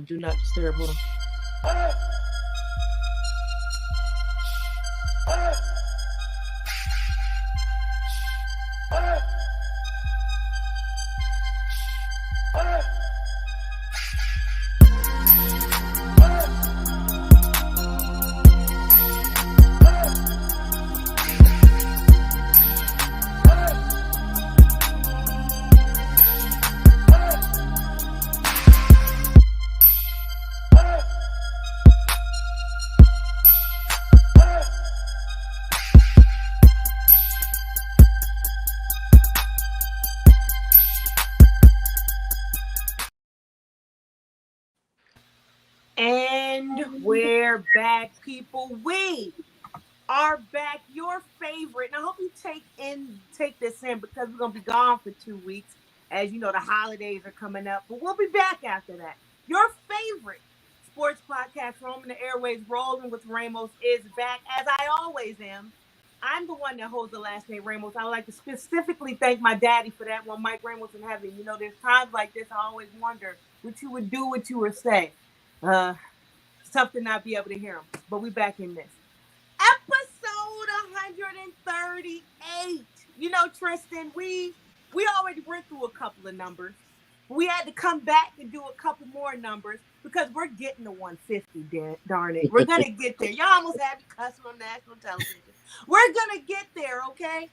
on Do Not Disturb. Hold on. And we're back, people. We are back. Your favorite. And I hope you take this in because we're gonna be gone for 2 weeks. As you know, the holidays are coming up, but we'll be back after that. Your favorite sports podcast, roaming the airways, rolling with Ramos, is back as I always am. I'm the one that holds the last name Ramos. I would like to specifically thank my daddy for that one, Mike Ramos in heaven. You know, there's times like this I always wonder what you would do, what you would say. It's tough to not be able to hear them, but we back in this. Episode 138. You know, Tristan, we already went through a couple of numbers. We had to come back and do a couple more numbers because we're getting to 150, darn it. We're going to get there. Y'all almost had me cussing on national television. We're going to get there, okay?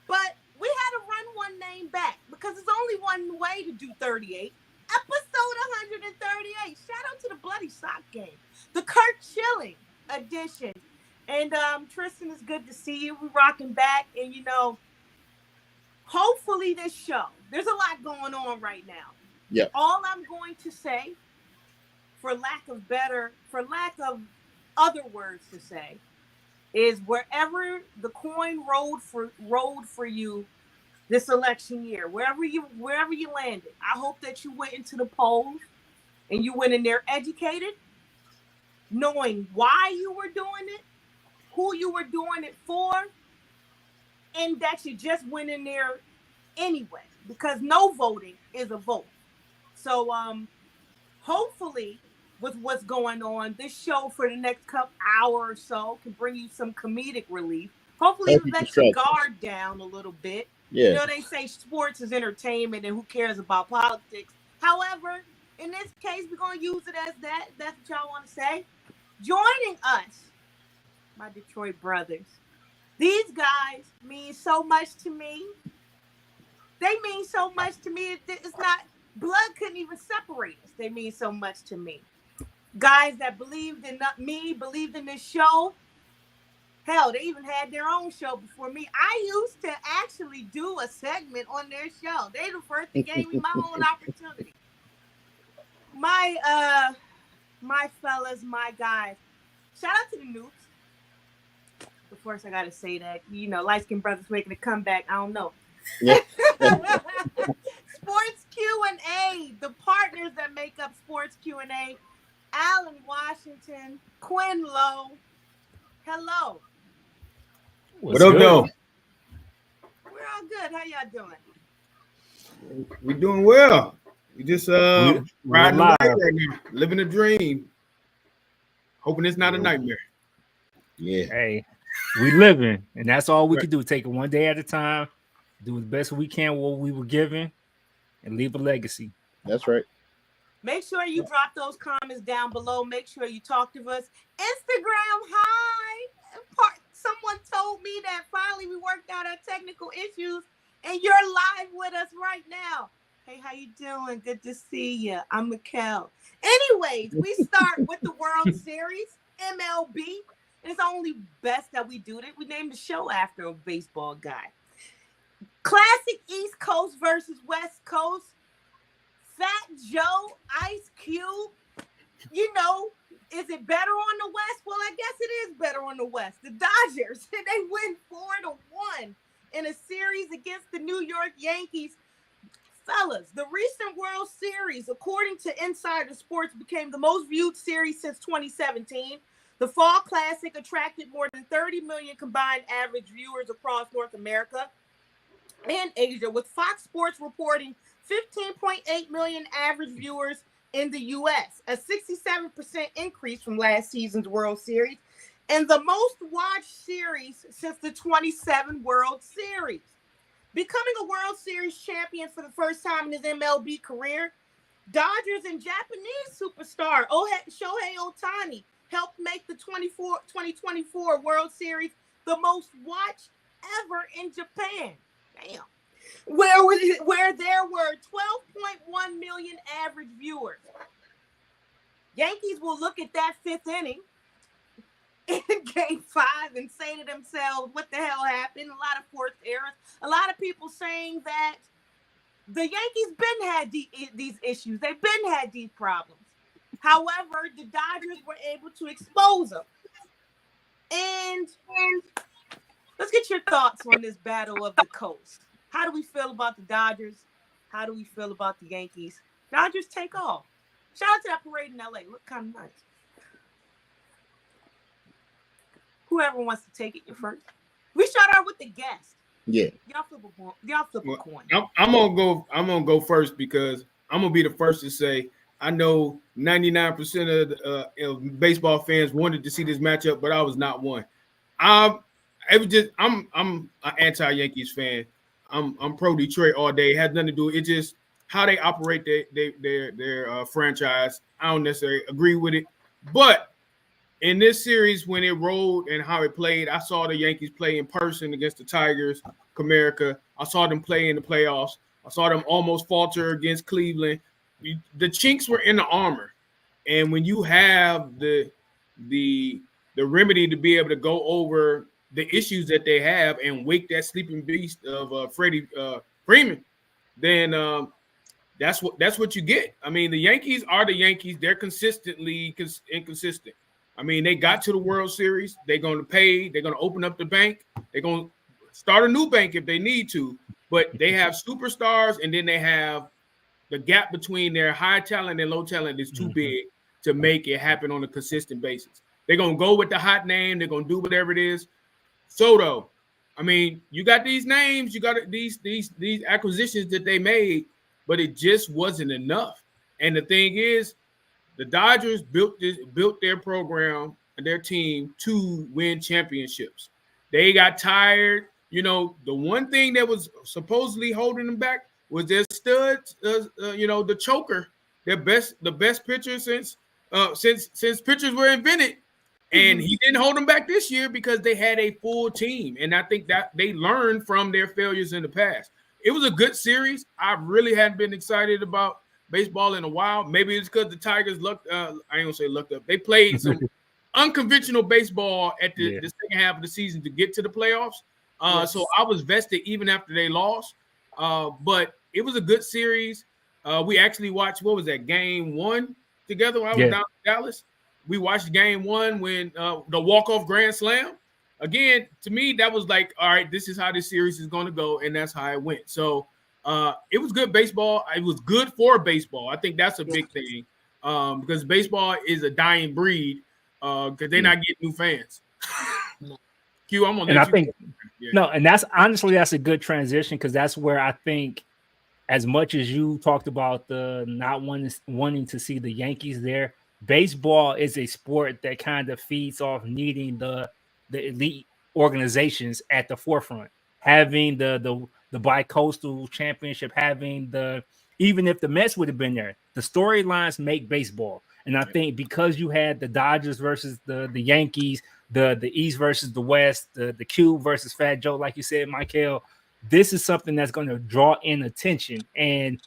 But we had to run one name back because there's only one way to do 38. Episode 138. Shout out to the Bloody Sock game. The Kurt Schilling edition. And Tristan, it's good to see you. We're rocking back. And, you know, hopefully this show, there's a lot going on right now. Yeah. All I'm going to say, for lack of other words to say, is wherever the coin rolled for you this election year, wherever you landed, I hope that you went into the polls and you went in there educated, knowing why you were doing it, who you were doing it for, and that you just went in there anyway, because no voting is a vote. So hopefully with what's going on, this show for the next hour or so can bring you some comedic relief. Hopefully it lets your guard down a little bit. Yeah. You know, they say sports is entertainment and who cares about politics. However, in this case, we're going to use it as that. That's what y'all want to say. Joining us, my Detroit brothers. These guys mean so much to me. They mean so much to me. It's not, blood couldn't even separate us. They mean so much to me. Guys that believed in me, believed in this show. Hell, they even had their own show before me. I used to actually do a segment on their show. They the first that gave me my own opportunity. My fellas, my guys. Shout out to the Noobs. Of course, I gotta say that. You know, light-skinned brothers making a comeback. I don't know. Yeah. Sports Q&A, the partners that make up Sports Q&A. Alan Washington, Quinn Lowe. Hello. What up, though? We're all good. How y'all doing? We're doing well. We just riding away right now, living a dream. Hoping it's not a nightmare. Yeah. Hey, we living, and that's all we can do. Take it one day at a time, do the best we can with what we were given, and leave a legacy. That's right. Make sure you drop those comments down below. Make sure you talk to us. Instagram, hi. Someone told me that finally we worked out our technical issues, and you're live with us right now. Hey, how you doing? Good to see you. I'm Mikkel. Anyways, we start with the World Series, MLB. And it's only best that we do it. We named the show after a baseball guy. Classic East Coast versus West Coast. Fat Joe, Ice Cube. You know, is it better on the West? Well, I guess it is better on the West. The Dodgers, they win 4-1 in a series against the New York Yankees. Fellas, the recent World Series, according to Insider Sports, became the most viewed series since 2017. The Fall Classic attracted more than 30 million combined average viewers across North America and Asia, with Fox Sports reporting 15.8 million average viewers in the U.S., a 67% increase from last season's World Series, and the most watched series since the 27 World Series. Becoming a World Series champion for the first time in his MLB career, Dodgers and Japanese superstar Shohei Ohtani helped make the 2024 World Series the most watched ever in Japan. Damn. Where there were 12.1 million average viewers. Yankees will look at that fifth inning in Game 5 and say to themselves, what the hell happened? A lot of forced errors. A lot of people saying that the Yankees been had these issues. They've been had these problems. However, the Dodgers were able to expose them. And let's get your thoughts on this battle of the coast. How do we feel about the Dodgers? How do we feel about the Yankees? Dodgers take off. Shout out to that parade in LA. Look kind of nice. Whoever wants to take it, you first. We start out with the guest. Yeah. Y'all flip a coin. I'm gonna go first because I'm gonna be the first to say I know 99% of baseball fans wanted to see this matchup, but I was not one. I'm an anti-Yankees fan. I'm pro Detroit all day. It has nothing to do. It's just how they operate their franchise. I don't necessarily agree with it, but in this series, when it rolled and how it played, I saw the Yankees play in person against the Tigers, Comerica. I saw them play in the playoffs. I saw them almost falter against Cleveland. The chinks were in the armor, and when you have the remedy to be able to go over the issues that they have and wake that sleeping beast of Freddie Freeman, then that's what you get. I mean, the Yankees are the Yankees. They're consistently inconsistent. I mean, they got to the World Series. They're going to pay. They're going to open up the bank. They're going to start a new bank if they need to. But they have superstars, and then they have the gap between their high talent and low talent is too big to make it happen on a consistent basis. They're going to go with the hot name. They're going to do whatever it is. Soto, I mean, you got these names. You got these acquisitions that they made, but it just wasn't enough. And the thing is, the Dodgers built their program and their team to win championships. They got tired. You know, the one thing that was supposedly holding them back was their studs. The choker, the best pitcher since pitchers were invented, and he didn't hold them back this year because they had a full team. And I think that they learned from their failures in the past. It was a good series. I really hadn't been excited about baseball in a while. Maybe it's because the Tigers looked I ain't gonna say looked up. They played some unconventional baseball at the second half of the season to get to the playoffs. So I was vested even after they lost. But it was a good series. We actually watched, what was that, game 1 together when I was down in Dallas. We watched game 1 when the walk-off grand slam. Again, to me, that was like, all right, this is how this series is going to go, and that's how it went. So it was good baseball. It was good for baseball. I think that's a big thing because baseball is a dying breed because they're not getting new fans. Q, I'm gonna. And I think and that's honestly that's a good transition because that's where I think, as much as you talked about the not wanting to see the Yankees there, baseball is a sport that kind of feeds off needing the elite organizations at the forefront, having the bi-coastal championship, having even if the Mets would have been there, the storylines make baseball. And I think because you had the Dodgers versus the Yankees, the East versus the West, the Cube versus Fat Joe, like you said, Michael, this is something that's going to draw in attention. And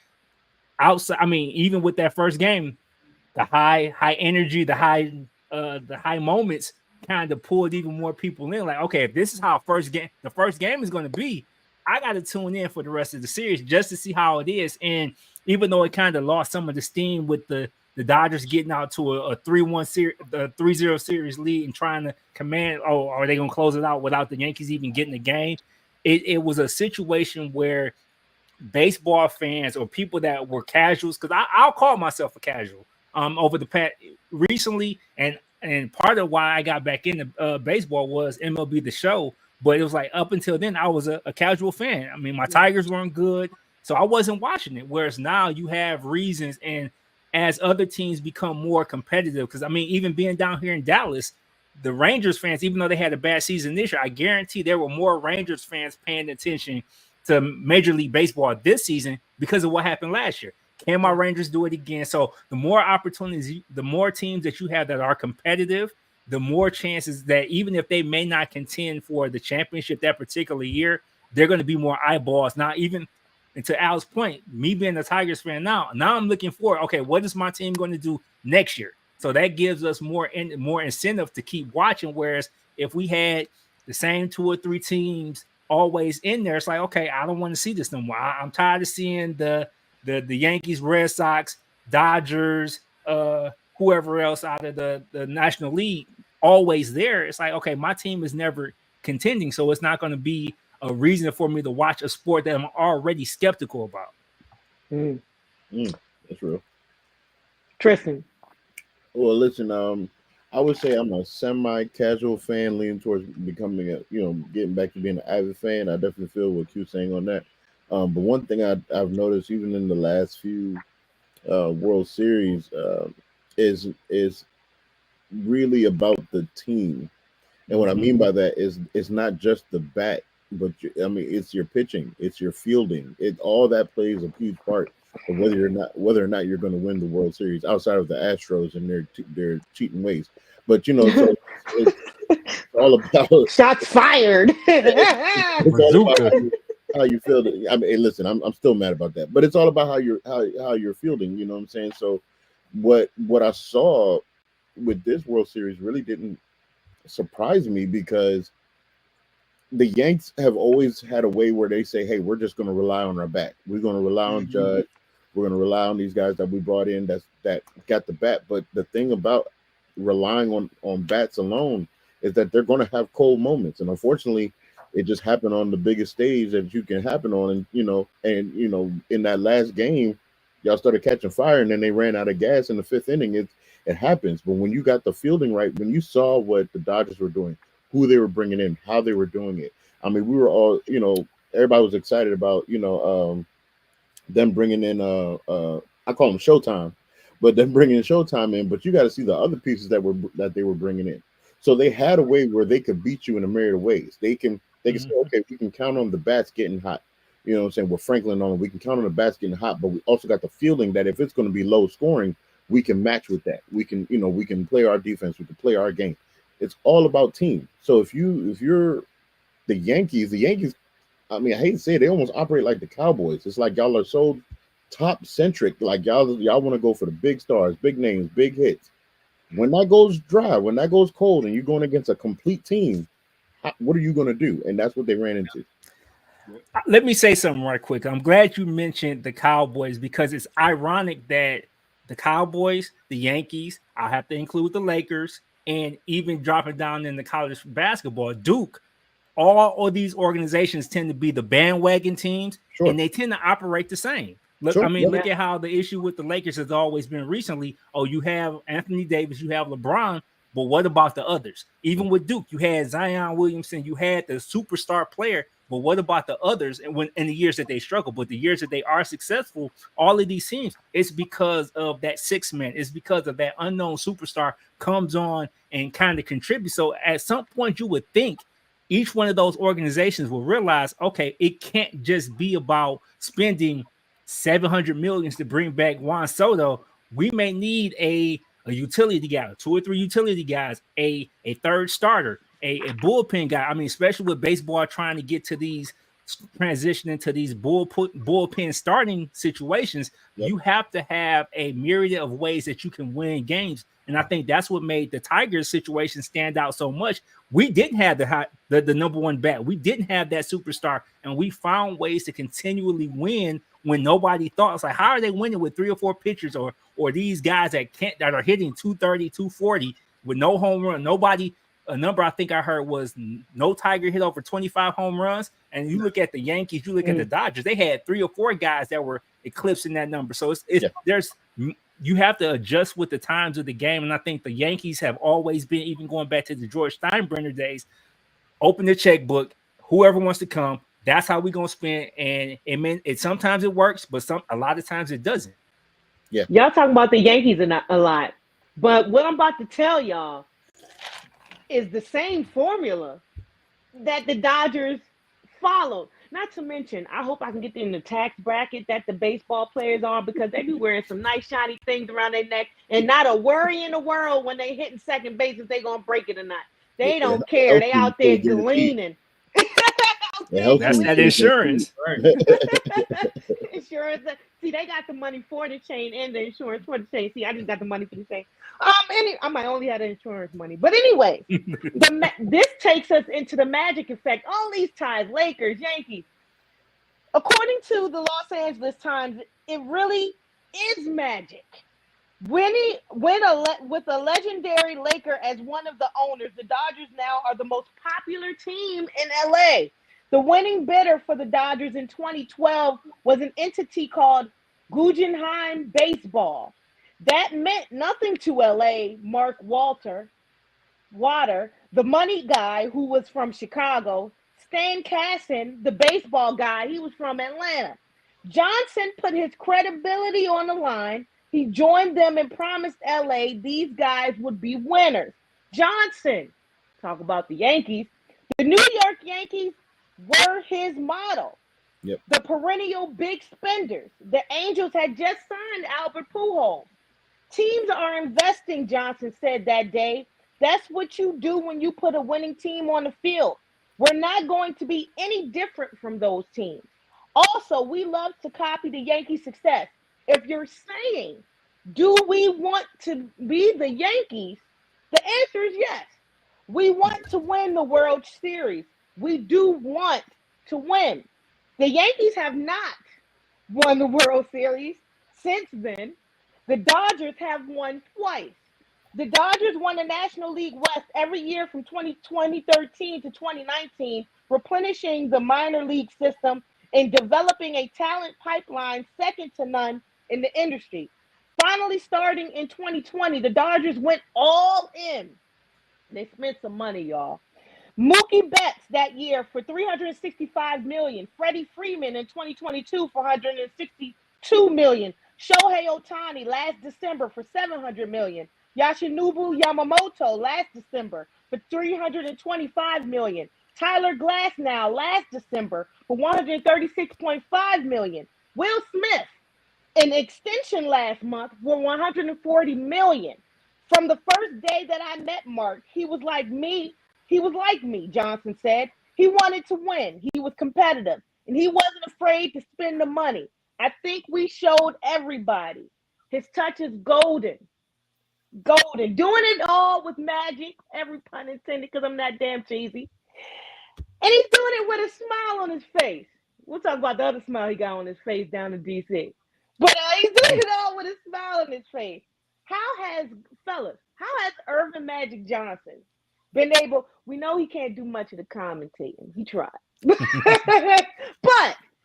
outside, I mean, even with that first game, the high energy, the high moments kind of pulled even more people in. Like, okay, if this is how the first game is going to be, I got to tune in for the rest of the series just to see how it is. And even though it kind of lost some of the steam with the Dodgers getting out to a 3-1 series, the 3-0 series lead and trying to command, are they going to close it out without the Yankees even getting the game? It was a situation where baseball fans or people that were casuals, because I'll call myself a casual over the past recently, and part of why I got back into baseball was MLB The Show. But it was like up until then, I was a casual fan. I mean, my Tigers weren't good, so I wasn't watching it. Whereas now you have reasons, and as other teams become more competitive. Because I mean, even being down here in Dallas, the Rangers fans, even though they had a bad season this year, I guarantee there were more Rangers fans paying attention to Major League Baseball this season because of what happened last year. Can my Rangers do it again? So the more opportunities, the more teams that you have that are competitive, the more chances that even if they may not contend for the championship that particular year, they're going to be more eyeballs. Now, even and to Al's point, me being a Tigers fan now I'm looking for, okay, what is my team going to do next year? So that gives us more incentive to keep watching. Whereas if we had the same 2 or 3 teams always in there, it's like, okay, I don't want to see this no more. I'm tired of seeing the Yankees, Red Sox, Dodgers, whoever else out of the National League always there. It's like, okay, my team is never contending, so it's not going to be a reason for me to watch a sport that I'm already skeptical about. That's real. Tristan. Well, listen, I would say I'm a semi-casual fan, leaning towards becoming getting back to being an avid fan. I definitely feel what Q's saying on that. But one thing I've noticed, even in the last few World Series, is really about the team. And what I mean by that is it's not just the bat, but it's your pitching, it's your fielding. All that plays a huge part of whether or not you're going to win the World Series, outside of the Astros and their cheating ways. But so it's all about shots fired. It's all about how you feel. I mean, listen, I'm still mad about that, but it's all about how you're fielding. You know what I'm saying? So what I saw with this World Series really didn't surprise me, because the Yanks have always had a way where they say, hey, we're just going to rely on our bat. We're going to rely on Judge. We're going to rely on these guys that we brought in that got the bat. But the thing about relying on bats alone is that they're going to have cold moments. And unfortunately, it just happened on the biggest stage that you can happen on. And in that last game, y'all started catching fire, and then they ran out of gas in the 5th inning. It happens. But when you got the fielding right, when you saw what the Dodgers were doing, who they were bringing in, how they were doing it. I mean, we were all, everybody was excited about, them bringing in, I call them Showtime, but them bringing Showtime in. But you got to see the other pieces that they were bringing in. So they had a way where they could beat you in a myriad of ways. They can say, okay, we can count on the bats getting hot. You know what I'm saying? With Franklin on, we can count on the bats getting hot, but we also got the fielding that if it's going to be low scoring, we can match with that. We can, we can play our defense. We can play our game. It's all about team. So if you're the Yankees, I mean, I hate to say it, they almost operate like the Cowboys. It's like y'all are so top centric. Like y'all want to go for the big stars, big names, big hits. When that goes dry, when that goes cold, and you're going against a complete team, what are you going to do? And that's what they ran into. Let me say something right quick. I'm glad you mentioned the Cowboys, because it's ironic that the Cowboys, the Yankees, I'll have to include the Lakers, and even dropping down in the college basketball, Duke, all of these organizations tend to be the bandwagon teams, and they tend to operate the same. Look, look at how the issue with the Lakers has always been recently. Oh, you have Anthony Davis, you have LeBron, but what about the others? Even with Duke, you had Zion Williamson, you had the superstar player, but what about the others? And when in the years that they struggle, but the years that they are successful, all of these teams, it's because of that 6 man. It's because of that unknown superstar comes on and kind of contributes. So at some point, you would think each one of those organizations will realize, okay, it can't just be about spending $700 million to bring back Juan Soto. We may need a utility guy, 2 or 3 utility guys, a third starter, a bullpen guy. I mean, especially with baseball trying to get to these transitioning to these bullpen starting situations, you have to have a myriad of ways that you can win games. And I think that's what made the Tigers situation stand out so much. We didn't have the number one bat. We didn't have that superstar, and we found ways to continually win when nobody thought. It's like, how are they winning with 3 or 4 pitchers or these guys that are hitting 230, 240 with no home run? Nobody. A number I think I heard was no Tiger hit over 25 home runs. And you look at the Yankees, you look at the Dodgers, they had 3 or 4 guys that were eclipsing that number. So you have to adjust with the times of the game. And I think the Yankees have always been, even going back to the George Steinbrenner days, open the checkbook, whoever wants to come, that's how we're going to spend. And it sometimes it works, but a lot of times it doesn't. Yeah. Y'all talking about the Yankees a lot. But what I'm about to tell y'all is the same formula that the Dodgers followed. Not to mention, I hope I can get in the tax bracket that the baseball players are, because they be wearing some nice shiny things around their neck and not a worry in the world when they hitting second base if they gonna break it or not. They don't care. They out there gleaning. That's that insurance. Insurance. See, they got the money for the chain and the insurance for the chain. See, I just got the money for the chain. I might only have the insurance money, but anyway, this takes us into the Magic effect. All these ties, Lakers, Yankees. According to the Los Angeles Times, it really is magic. With a legendary Laker as one of the owners, the Dodgers now are the most popular team in LA. The winning bidder for the Dodgers in 2012 was an entity called Guggenheim Baseball. That meant nothing to LA. Mark Water, the money guy who was from Chicago, Stan Kasten, the baseball guy, he was from Atlanta. Johnson put his credibility on the line. He joined them and promised LA these guys would be winners. Johnson, talk about the Yankees. The New York Yankees were his model. Yep. The perennial big spenders. The Angels had just signed Albert Pujols. Teams are investing, Johnson said that day. That's what you do when you put a winning team on the field. We're not going to be any different from those teams. Also, we love to copy the Yankees' success. If you're saying, do we want to be the Yankees? The answer is yes. We want to win the World Series. We do want to win. The Yankees have not won the World Series since then. The Dodgers have won twice. The Dodgers won the National League West every year from 2013 to 2019, replenishing the minor league system and developing a talent pipeline second to none in the industry. Finally, starting in 2020, the Dodgers went all in. They spent some money, y'all. Mookie Betts that year for $365 million. Freddie Freeman in 2022 for $162 million. Shohei Ohtani last December for $700 million. Yoshinobu Yamamoto last December for $325 million. Tyler Glasnow last December for $136.5 million. Will Smith, an extension last month for $140 million. From the first day that I met Mark, he was like me. Johnson said. He wanted to win. He was competitive, and he wasn't afraid to spend the money. I think we showed everybody. His touch is golden. Golden. Doing it all with magic, every pun intended, because I'm not damn cheesy. And he's doing it with a smile on his face. We'll talk about the other smile he got on his face down in D.C. But he's doing it all with a smile on his face. How has Irvin Magic Johnson been able, we know he can't do much of the commentating. He tried. But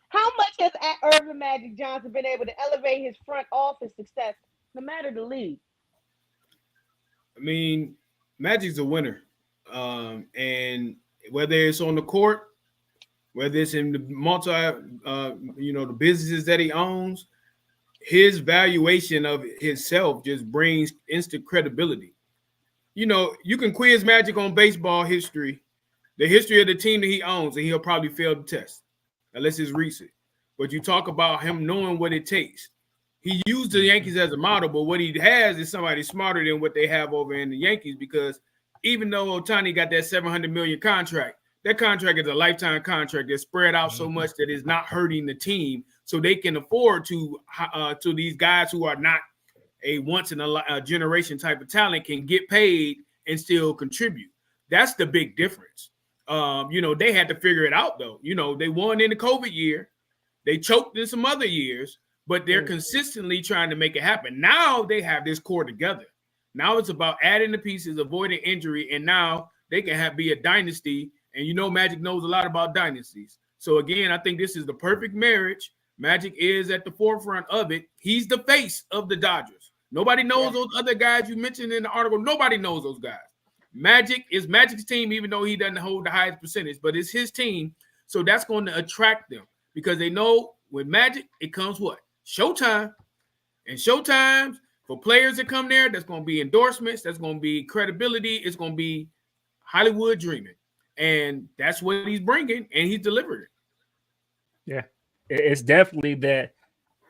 how much has Irvin Magic Johnson been able to elevate his front office success, no matter the league? I mean, Magic's a winner. And whether it's on the court, whether it's in the the businesses that he owns, his valuation of himself just brings instant credibility. You can quiz Magic on baseball history, the history of the team that he owns, and he'll probably fail the test, unless it's recent. But you talk about him knowing what it takes. He used the Yankees as a model, but what he has is somebody smarter than what they have over in the Yankees, because even though Ohtani got that $700 million contract, that contract is a lifetime contract that's spread out so much that it's not hurting the team, so they can afford to these guys who are not a once in a generation type of talent can get paid and still contribute. That's the big difference. They had to figure it out though. They won in the COVID year, they choked in some other years, but they're consistently trying to make it happen. Now they have this core together. Now it's about adding the pieces, avoiding injury, and now they can be a dynasty. And Magic knows a lot about dynasties. So again, I think this is the perfect marriage. Magic is at the forefront of it. He's the face of the Dodgers. Nobody knows those other guys you mentioned in the article. Nobody knows those guys. Magic is Magic's team, even though he doesn't hold the highest percentage, but it's his team. So that's going to attract them because they know with Magic, it comes what? Showtime. And Showtimes, for players that come there, that's going to be endorsements, that's going to be credibility, it's going to be Hollywood dreaming. And that's what he's bringing, and he's delivered it. Yeah, it's definitely that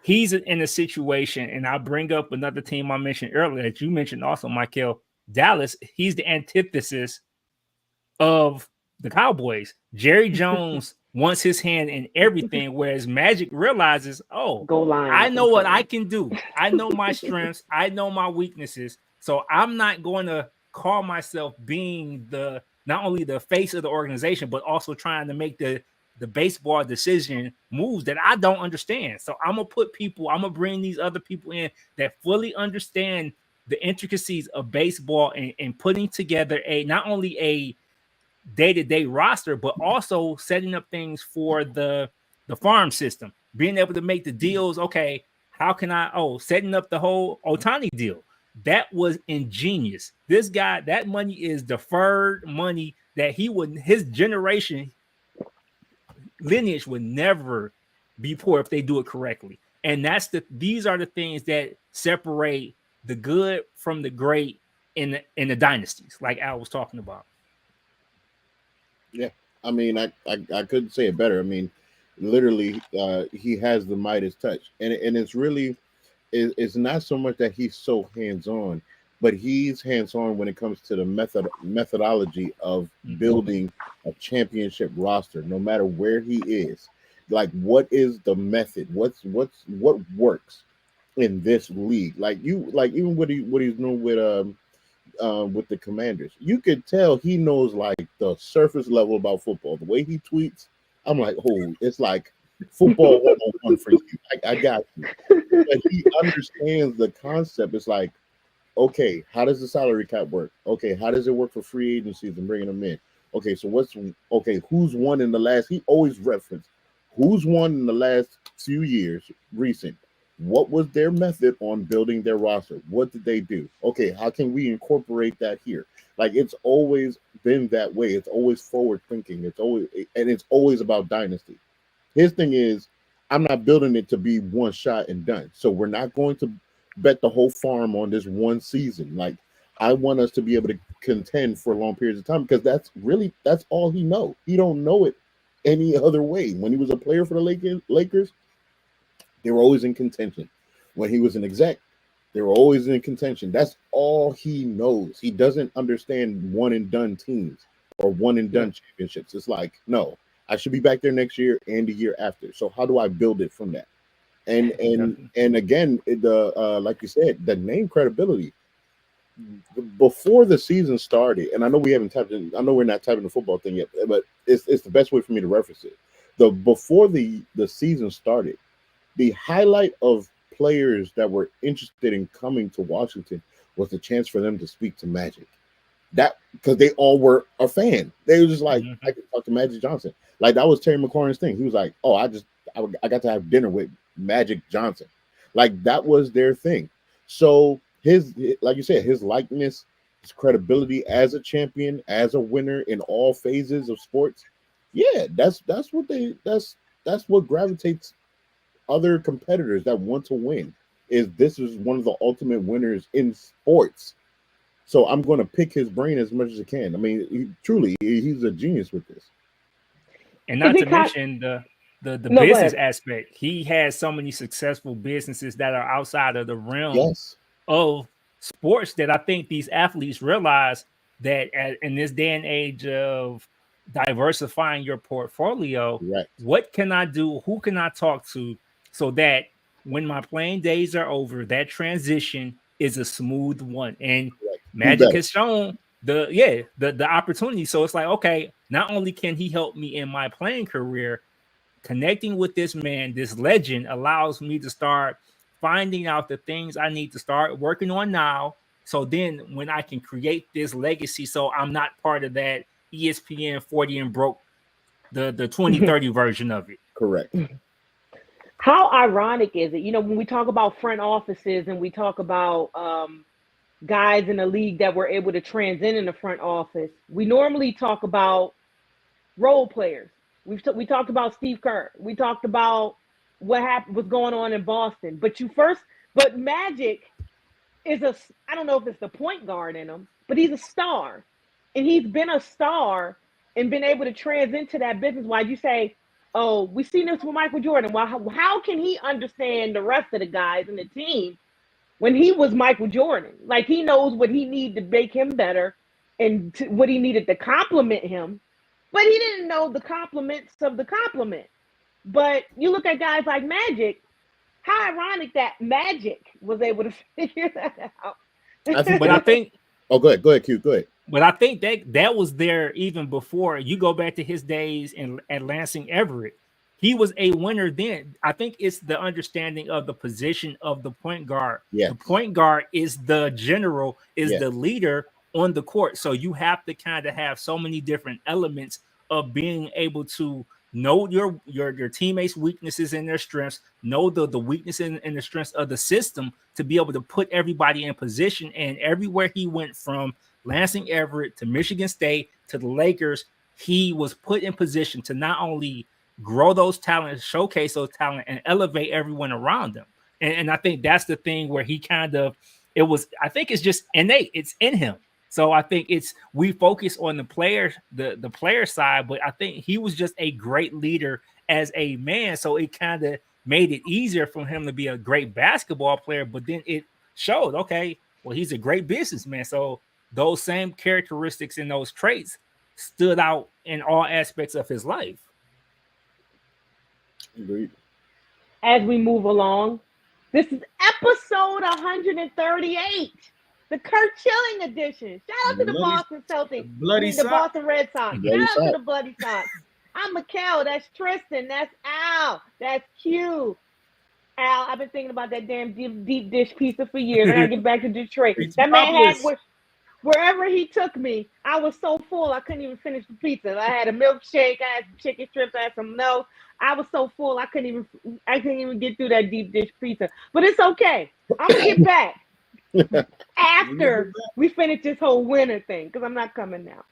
he's in a situation, and I'll bring up another team I mentioned earlier that you mentioned also, Michael, Dallas. He's the antithesis of the Cowboys. Jerry Jones wants his hand in everything, whereas Magic realizes, oh, Goal line. I know what I can do. I know my strengths. I know my weaknesses. So I'm not going to call myself being the not only the face of the organization, but also trying to make the baseball decision moves that I don't understand. So I'm gonna bring these other people in that fully understand the intricacies of baseball and putting together not only a day-to-day roster, but also setting up things for the farm system, being able to make the deals. Okay, how can setting up the whole Ohtani deal. That was ingenious. This guy, that money is deferred money that his generation lineage would never be poor if they do it correctly. And these are the things that separate the good from the great in the dynasties, like Al was talking about. Yeah, I mean, I couldn't say it better. I mean, literally, he has the Midas touch, and it's really, it's not so much that he's so hands-on, but he's hands-on when it comes to the methodology of building a championship roster, no matter where he is. Like, what is the method? What works in this league? Like even what he's doing with the Commanders, you could tell he knows like the surface level about football. The way he tweets, I'm like, oh, it's like football 101 for you. I got you. But he understands the concept. It's like, okay, how does the salary cap work? Okay, how does it work for free agencies and bringing them in? Okay, so who's won in the last? He always referenced who's won in the last few years, recent. What was their method on building their roster? What did they do? Okay, how can we incorporate that here? Like, it's always been that way. It's always forward thinking. It's always about dynasty. His thing is, I'm not building it to be one shot and done. So we're not going to bet the whole farm on this one season. Like, I want us to be able to contend for long periods of time, because that's all he knows. He don't know it any other way. When he was a player for the Lakers, they were always in contention. When he was an exec, they were always in contention. That's all he knows. He doesn't understand one and done teams or one and done championships. It's like, no, I should be back there next year and the year after. So how do I build it from that? And again, like you said, the name credibility. Before the season started, and I know we haven't tapped in, I know we're not tapping the football thing yet, but it's the best way for me to reference it. Before the season started, the highlight of players that were interested in coming to Washington was the chance for them to speak to Magic. That, because they all were a fan. They were just like, I could talk to Magic Johnson. Like, that was Terry McLaurin's thing. He was like, oh, I got to have dinner with Magic Johnson. Like, that was their thing. So like you said, his likeness, his credibility as a champion, as a winner in all phases of sports. Yeah, that's what gravitates other competitors that want to win. This is one of the ultimate winners in sports. So I'm going to pick his brain as much as I can. I mean, he's a genius with this. And not to mention the business aspect. He has so many successful businesses that are outside of the realm of sports that I think these athletes realize that in this day and age of diversifying your portfolio, what can I do? Who can I talk to so that when my playing days are over, that transition is a smooth one? And Magic has shown the opportunity. So it's like, okay, not only can he help me in my playing career, connecting with this man, this legend, allows me to start finding out the things I need to start working on now. So then when I can create this legacy, so I'm not part of that ESPN 40 and broke, the 2030 version of it. Correct. How ironic is it? You know, when we talk about front offices and we talk about guys in the league that were able to transcend in the front office, we normally talk about role players. We talked about Steve Kerr. We talked about what's going on in Boston. But But Magic is I don't know if it's the point guard in him, but he's a star. And he's been a star and been able to transition to that business. Why you say, oh, we've seen this with Michael Jordan. Well, how can he understand the rest of the guys in the team when he was Michael Jordan? Like, he knows what he needed to make him better and what he needed to compliment him. But he didn't know the compliments of the compliment. But you look at guys like Magic, how ironic that Magic was able to figure that out. But I think. Oh, go ahead, Q. Go ahead. But I think that was there even before. You go back to his days at Lansing Everett. He was a winner then. I think it's the understanding of the position of the point guard. Yeah. The point guard is the general, is the leader on the court. So you have to kind of have so many different elements of being able to know your teammates' weaknesses and their strengths, know the weakness and the strengths of the system to be able to put everybody in position. And everywhere he went, from Lansing Everett to Michigan State to the Lakers, he was put in position to not only grow those talents, showcase those talent, and elevate everyone around them. And I think that's the thing where he I think it's just innate. It's in him. So I think we focus on the player side, but I think he was just a great leader as a man. So it kind of made it easier for him to be a great basketball player. But then it showed, okay, well, he's a great businessman. So those same characteristics and those traits stood out in all aspects of his life. Agreed. As we move along, this is episode 138. The Kurt Schilling edition. Shout out to the Boston Celtics. The Boston Red Sox. Shout out to the Bloody Sox. I'm Mikkel. That's Tristan. That's Al. That's Q. Al, I've been thinking about that damn deep dish pizza for years. I gotta get back to Detroit. That man had wherever he took me, I was so full I couldn't even finish the pizza. I had a milkshake, I had some chicken strips, I had some milk. I was so full I couldn't even get through that deep dish pizza. But it's okay. I'm gonna get back. After we finish this whole winter thing, because I'm not coming now.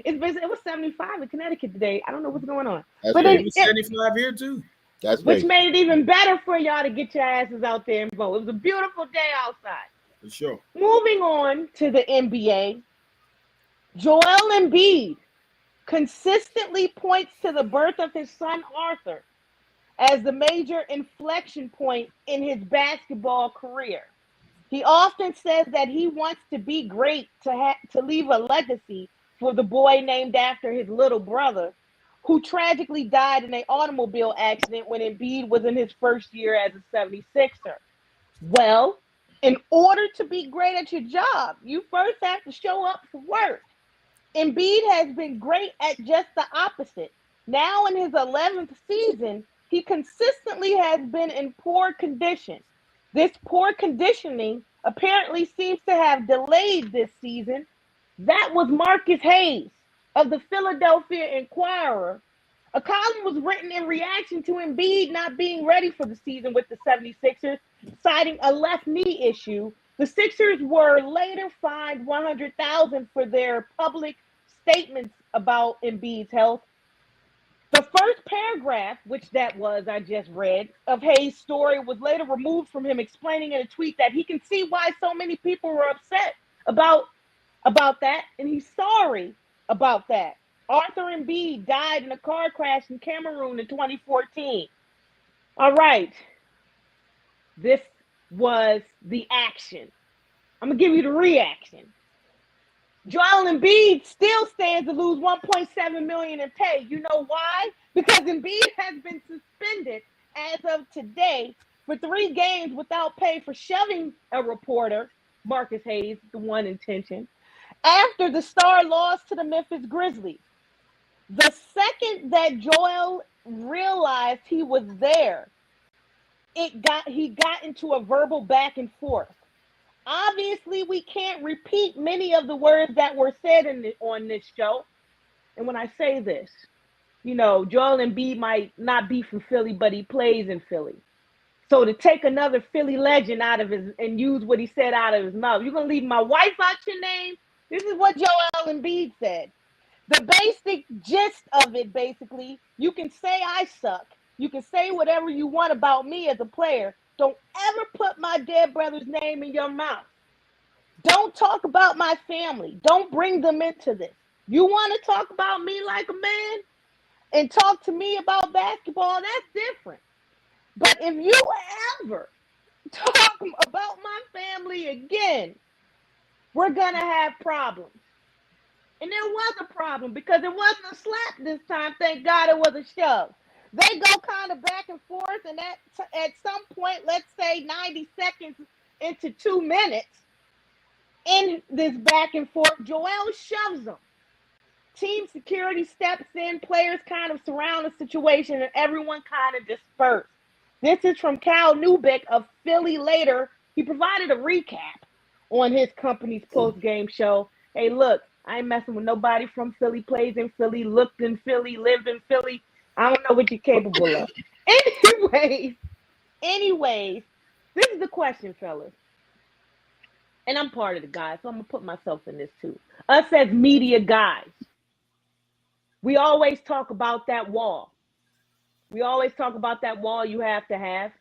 It was 75 in Connecticut today. I don't know what's going on. But it was 75 here too. Which made it even better for y'all to get your asses out there and vote. It was a beautiful day outside. For sure. Moving on to the NBA, Joel Embiid consistently points to the birth of his son Arthur as the major inflection point in his basketball career. He often says that he wants to be great to leave a legacy for the boy named after his little brother, who tragically died in an automobile accident when Embiid was in his first year as a 76er. Well, in order to be great at your job, you first have to show up for work. Embiid has been great at just the opposite. Now in his 11th season, he consistently has been in poor condition. This poor conditioning apparently seems to have delayed this season. That was Marcus Hayes of the Philadelphia Inquirer. A column was written in reaction to Embiid not being ready for the season with the 76ers, citing a left knee issue. The Sixers were later fined $100,000 for their public statements about Embiid's health. The first paragraph, which that was I just read, of Hayes' story was later removed from him, explaining in a tweet that he can see why so many people were upset about that, and he's sorry about that. Arthur Embiid died in a car crash in Cameroon in 2014. All right. This was the action. I'm going to give you the reaction. Joel Embiid still stands to lose $1.7 million in pay. You know why? Because Embiid has been suspended as of today for 3 games without pay for shoving a reporter, Marcus Hayes, the one intention, after the Star lost to the Memphis Grizzlies. The second that Joel realized he was there, he got into a verbal back and forth. Obviously, we can't repeat many of the words that were said on this show. And when I say this, Joel Embiid might not be from Philly, but he plays in Philly. So to take another Philly legend out of his and use what he said out of his mouth, you're going to leave my wife out your name? This is what Joel Embiid said. The basic gist of it, basically, you can say I suck. You can say whatever you want about me as a player. Don't ever put my dead brother's name in your mouth. Don't talk about my family. Don't bring them into this. You want to talk about me like a man and talk to me about basketball, that's different. But if you ever talk about my family again, we're going to have problems. And there was a problem because it wasn't a slap this time. Thank God it was a shove. They go kind of back and forth, and at some point, let's say 90 seconds into 2 minutes, in this back and forth, Joel shoves him. Team security steps in, players kind of surround the situation, and everyone kind of disperse. This is from Cal Newbeck of Philly Later. He provided a recap on his company's post-game show. Hey, look, I ain't messing with nobody from Philly, plays in Philly, looked in Philly, lived in Philly. I don't know what you're capable of. Anyways, this is the question, fellas. And I'm part of the guys, so I'm going to put myself in this too. Us as media guys, we always talk about that wall. We always talk about that wall you have to have.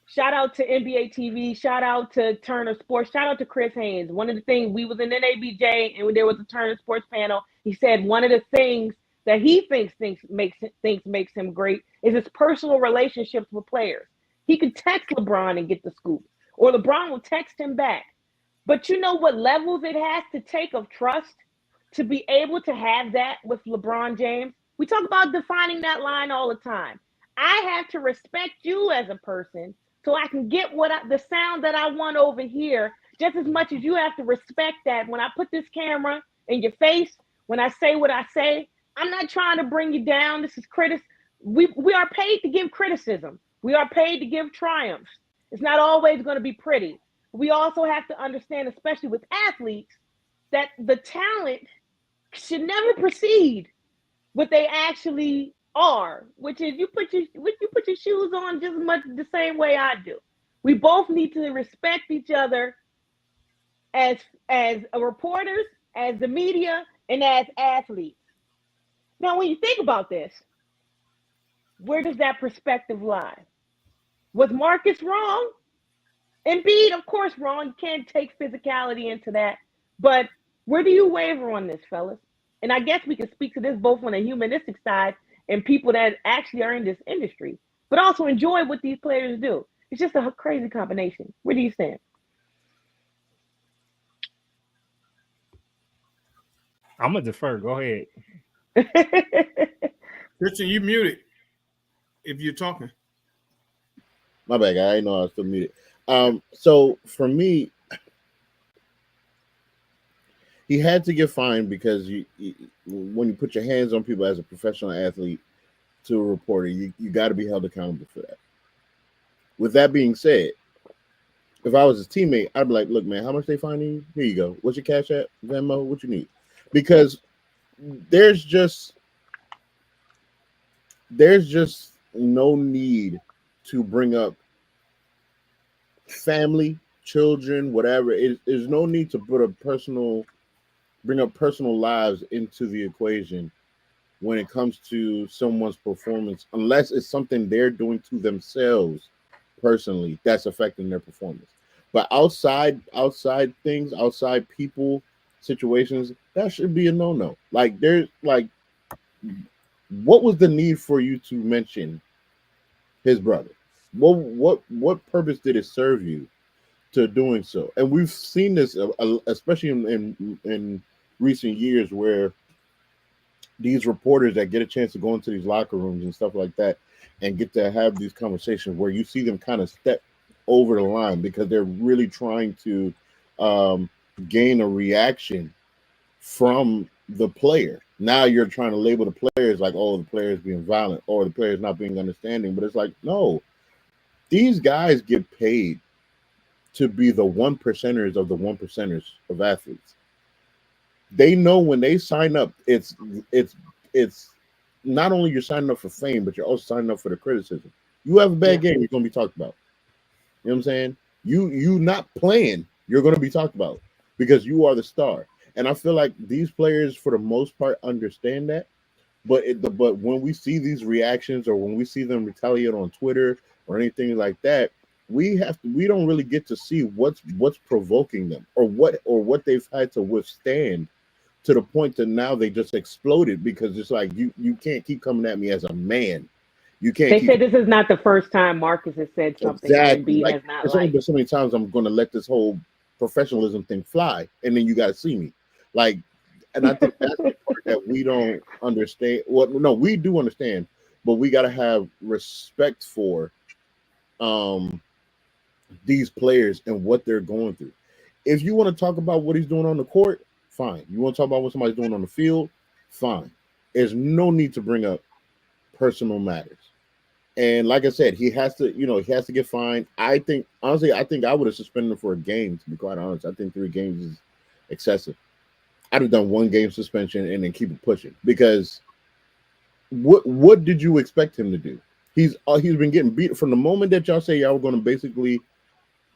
Shout out to NBA TV. Shout out to Turner Sports. Shout out to Chris Haynes. One of the things, we was in NABJ and there was a Turner Sports panel. He said one of the things that he thinks makes him great is his personal relationships with players. He could text LeBron and get the scoop, or LeBron will text him back. But you know what levels it has to take of trust to be able to have that with LeBron James? We talk about defining that line all the time. I have to respect you as a person so I can get the sound that I want over here, just as much as you have to respect that. When I put this camera in your face, when I say what I say, I'm not trying to bring you down. This is we are paid to give criticism. We are paid to give triumphs. It's not always going to be pretty. We also have to understand, especially with athletes, that the talent should never precede what they actually are, which is you put your shoes on just as much the same way I do. We both need to respect each other as reporters, as the media, and as athletes. Now, when you think about this, where does that perspective lie? Was Marcus wrong? Embiid, of course, wrong. You can't take physicality into that. But where do you waver on this, fellas? And I guess we can speak to this both on the humanistic side and people that actually are in this industry, but also enjoy what these players do. It's just a crazy combination. Where do you stand? I'm going to defer. Go ahead. Christian, you muted if you're talking. My bad, guy. I didn't know I was still muted. So for me, he had to get fined because when you put your hands on people as a professional athlete to a reporter, you got to be held accountable for that. With that being said, if I was his teammate, I'd be like, look, man, how much they fining you? Here you go. What's your Cash App, Venmo? What you need? Because there's just no need to bring up family, children, whatever. There's no need to bring up personal lives into the equation when it comes to someone's performance, unless it's something they're doing to themselves personally that's affecting their performance. But outside things, outside people, situations, that should be a no-no. Like, there's like, what was the need for you to mention his brother? What purpose did it serve you to doing so? And we've seen this, especially in recent years, where these reporters that get a chance to go into these locker rooms and stuff like that and get to have these conversations where you see them kind of step over the line because they're really trying to gain a reaction from the player. Now you're trying to label the players like, oh, the player's being violent or the player's not being understanding. But it's like, no, these guys get paid to be the 1%ers of the 1%ers of athletes. They know when they sign up, it's not only you're signing up for fame, but you're also signing up for the criticism. You have a bad game, you're going to be talked about. You know what I'm saying? You not playing, you're going to be talked about because you are the star. And I feel like these players, for the most part, understand that. But when we see these reactions or when we see them retaliate on Twitter or anything like that, we don't really get to see what's provoking them or what they've had to withstand to the point that now they just exploded, because it's like you can't keep coming at me as a man. You can't. They said this is not the first time Marcus has said something exactly. Embiid Like, has not it's only liked. been so many times I'm going to let this whole professionalism thing fly, and then you got to see me, like, and I think that's the part that we don't understand. Well, no, we do understand, but we got to have respect for these players and what they're going through. If you want to talk about what he's doing on the court, fine. You want to talk about what somebody's doing on the field, fine. There's no need to bring up personal matters. And like I said, he has to get fined. I think I would have suspended him for a game, to be quite honest. I think 3 games is excessive. I'd have done 1 game suspension and then keep it pushing, because what did you expect him to do? He's been getting beat from the moment that y'all say y'all were going to basically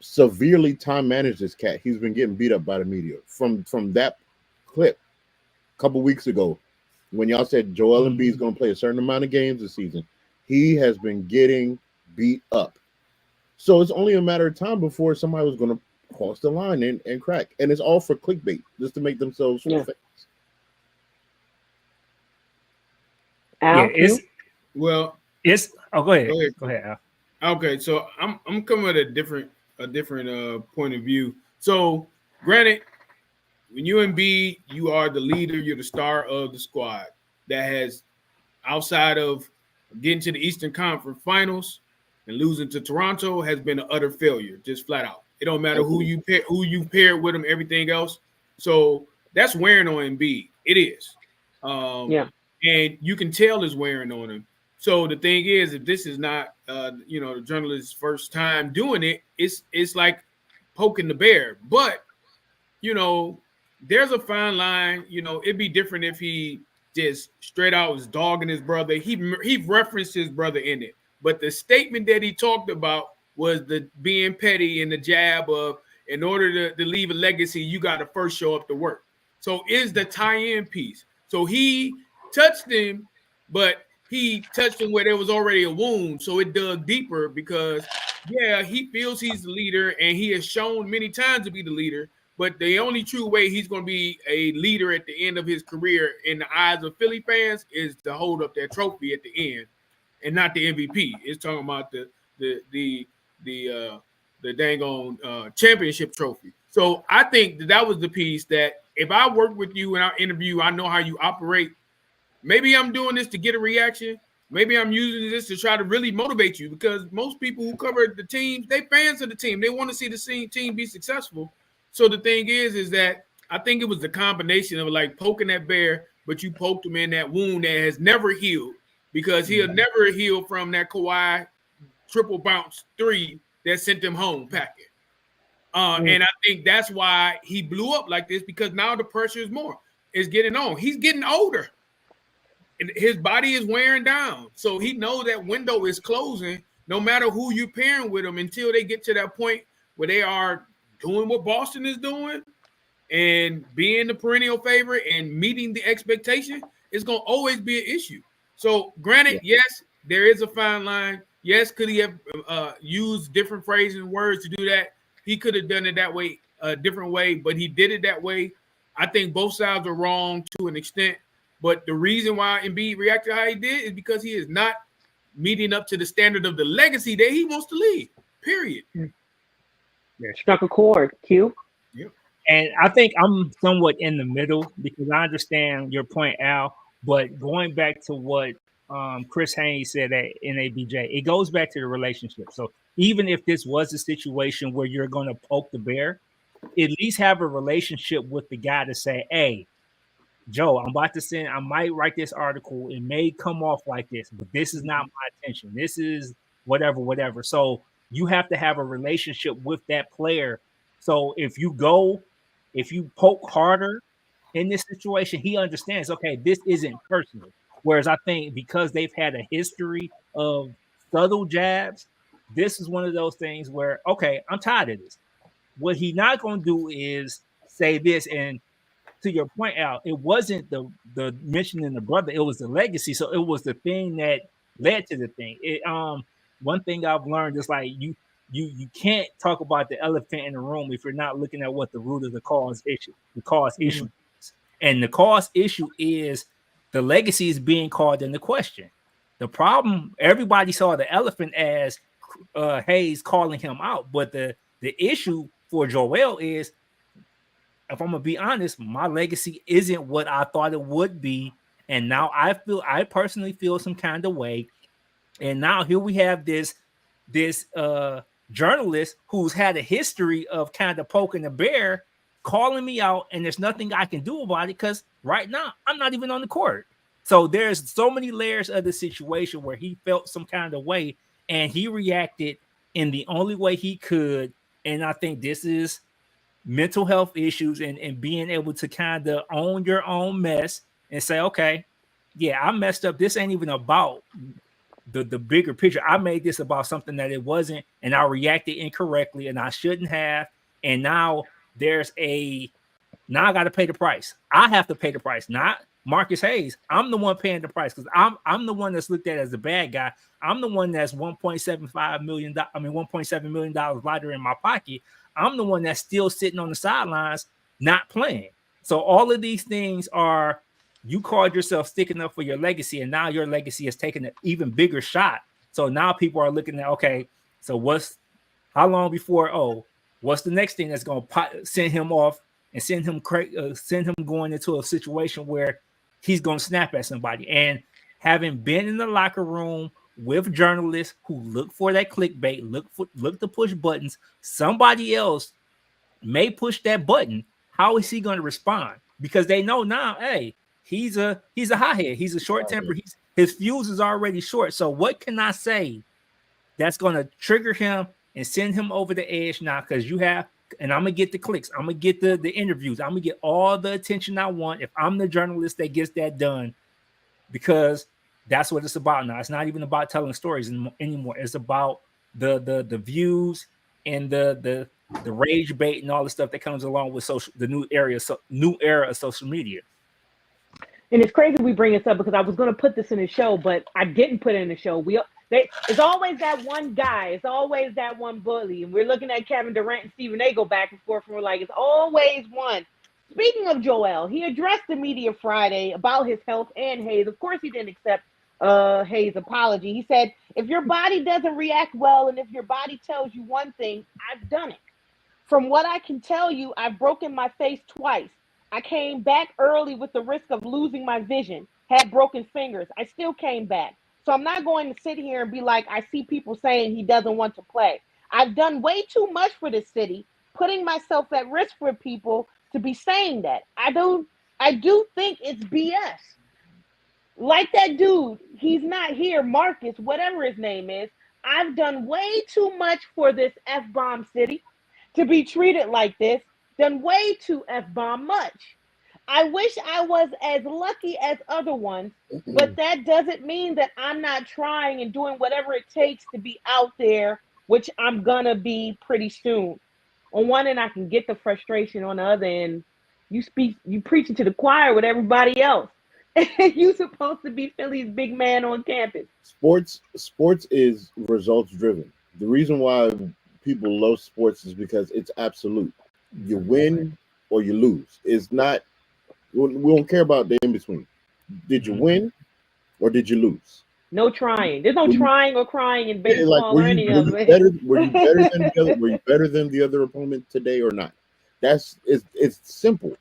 severely time manage this cat. He's been getting beat up by the media from that clip a couple weeks ago when y'all said Joel Embiid is going to play a certain amount of games this season. He has been getting beat up. So it's only a matter of time before somebody was going to cross the line and crack. And it's all for clickbait, just to make themselves famous. Al, Well, it's go ahead. Go ahead, Al. Okay, so I'm coming at a different point of view. So, granted, when you Embiid, you are the leader, you're the star of the squad that has, outside of getting to the Eastern Conference Finals and losing to Toronto, has been an utter failure, just flat out. It don't matter who you pair with him, everything else. So that's wearing on Embiid. It is. And you can tell it's wearing on him. So the thing is, if this is not the journalist's first time doing it, it's like poking the bear. But there's a fine line. It'd be different if he just straight out was dogging his brother. He referenced his brother in it. But the statement that he talked about was the being petty and the jab of, in order to leave a legacy, you got to first show up to work. So is the tie-in piece. So he touched him, but he touched him where there was already a wound. So it dug deeper because, he feels he's the leader and he has shown many times to be the leader. But the only true way he's going to be a leader at the end of his career in the eyes of Philly fans is to hold up that trophy at the end, and not the MVP. It's talking about the dang on championship trophy. So I think that was the piece that if I work with you in our interview, I know how you operate. Maybe I'm doing this to get a reaction. Maybe I'm using this to try to really motivate you, because most people who cover the teams, they fans of the team. They want to see the team be successful. So the thing is that I think it was the combination of like poking that bear, but you poked him in that wound that has never healed, because he'll never heal from that Kawhi triple bounce 3 that sent him home packing. And I think that's why he blew up like this, because now the pressure is getting on. He's getting older. And his body is wearing down. So he knows that window is closing, no matter who you're pairing with him, until they get to that point where they are doing what Boston is doing and being the perennial favorite and meeting the expectation. It's going to always be an issue. So granted, yes, there is a fine line. Yes, could he have used different phrases and words to do that? He could have done it that way, a different way, but he did it that way. I think both sides are wrong to an extent. But the reason why Embiid reacted how he did is because he is not meeting up to the standard of the legacy that he wants to leave, period. Struck a chord, Q. Yep. And I think I'm somewhat in the middle, because I understand your point, Al. But going back to what Chris Haynes said at NABJ, it goes back to the relationship. So even if this was a situation where you're going to poke the bear, at least have a relationship with the guy to say, hey, Joe, I'm about to I might write this article. It may come off like this, but this is not my intention. This is whatever. So you have to have a relationship with that player. So if you poke harder in this situation, he understands, okay, this isn't personal. Whereas I think because they've had a history of subtle jabs, this is one of those things where, okay, I'm tired of this. What he's not going to do is say this and to your point, Al, it wasn't the mentioning the brother, it was the legacy. So it was the thing that led to the thing. One thing I've learned is like you can't talk about the elephant in the room if you're not looking at what the root of the cause issue is. And the cause issue is the legacy is being called into question. The problem, everybody saw the elephant as Hayes calling him out, but the issue for Joel is, if I'm gonna be honest, my legacy isn't what I thought it would be, and now I personally feel some kind of way. And now here we have this journalist who's had a history of kind of poking the bear, calling me out, and there's nothing I can do about it because right now I'm not even on the court. So there's so many layers of the situation where he felt some kind of way and he reacted in the only way he could. And I think this is mental health issues and being able to kind of own your own mess and say, okay, yeah, I messed up. This ain't even about the bigger picture. I made this about something that it wasn't, and I reacted incorrectly and I shouldn't have. And now now I got to pay the price. I have to pay the price, not Marcus Hayes. I'm the one paying the price because I'm the one that's looked at as the bad guy. I'm the one that's $1.7 million lighter in my pocket. I'm the one that's still sitting on the sidelines, not playing. So all of these things are, you called yourself sticking up for your legacy, and now your legacy is taking an even bigger shot. So now people are looking at, okay, so how long before, what's the next thing that's going to send him off and send him going into a situation where he's going to snap at somebody? And having been in the locker room with journalists who look for that clickbait, look to push buttons, somebody else may push that button. How is he going to respond? Because they know now, hey, he's a hothead. He's a short temper. His fuse is already short. So what can I say that's going to trigger him and send him over the edge now? Because and I'm going to get the clicks. I'm going to get the interviews. I'm going to get all the attention I want if I'm the journalist that gets that done, because that's what it's about now. It's not even about telling stories anymore. It's about the views and the rage bait and all the stuff that comes along with the new era of social media. And it's crazy we bring this up because I was going to put this in the show, but I didn't put it in the show. It's always that one guy. It's always that one bully. And we're looking at Kevin Durant and Stephen A. go back and forth, and we're like, it's always one. Speaking of Joel, he addressed the media Friday about his health and Hayes. Of course, he didn't accept Hayes' apology. He said, if your body doesn't react well and if your body tells you one thing, I've done it. From what I can tell you, I've broken my face twice. I came back early with the risk of losing my vision, had broken fingers. I still came back. So I'm not going to sit here and be like, I see people saying he doesn't want to play. I've done way too much for this city, putting myself at risk for people to be saying that. I do think it's BS. Like that dude, he's not here, Marcus, whatever his name is. I've done way too much for this F-bomb city to be treated like this. Done way too F-bomb much. I wish I was as lucky as other ones, but that doesn't mean that I'm not trying and doing whatever it takes to be out there, which I'm gonna be pretty soon. On one end, I can get the frustration. On the other end, you preaching to the choir with everybody else. You supposed to be Philly's big man on campus. Sports is results driven. The reason why people love sports is because it's absolute. You win or you lose. It's not. We don't care about the in between. Did you win or did you lose? No trying. There's no trying or crying in baseball or any of it. Were you better than the other opponent today or not? It's simple.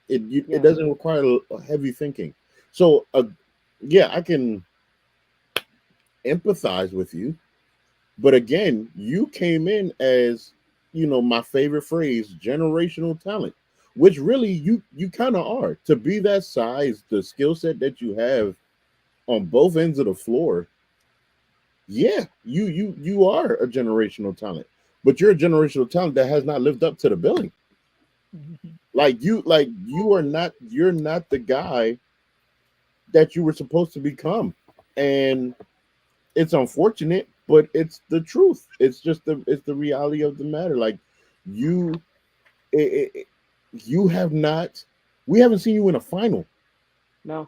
It doesn't require a heavy thinking. So I can empathize with you, but again, you came in as, my favorite phrase, generational talent, which really you kind of are. To be that size, the skill set that you have on both ends of the floor, yeah, you are a generational talent, but you're a generational talent that has not lived up to the billing. You're not the guy that you were supposed to become, and it's unfortunate, but it's the truth. It's the reality of the matter. Like you have not We haven't seen you in a final. No.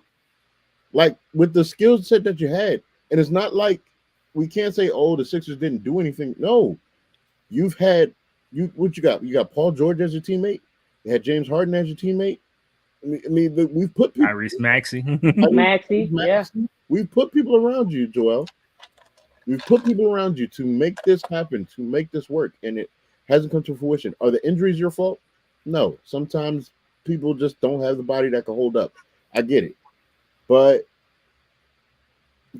Like with the skill set that you had. And it's not like we can't say, oh, the Sixers didn't do anything. No. You've had what you got? You got Paul George as your teammate. You had James Harden as your teammate. I mean, we've put people. Tyrese Maxey. Maxey, yeah. We've put people around you, Joel. We've put people around you to make this happen, to make this work, and it hasn't come to fruition. Are the injuries your fault? No. Sometimes people just don't have the body that can hold up. I get it. But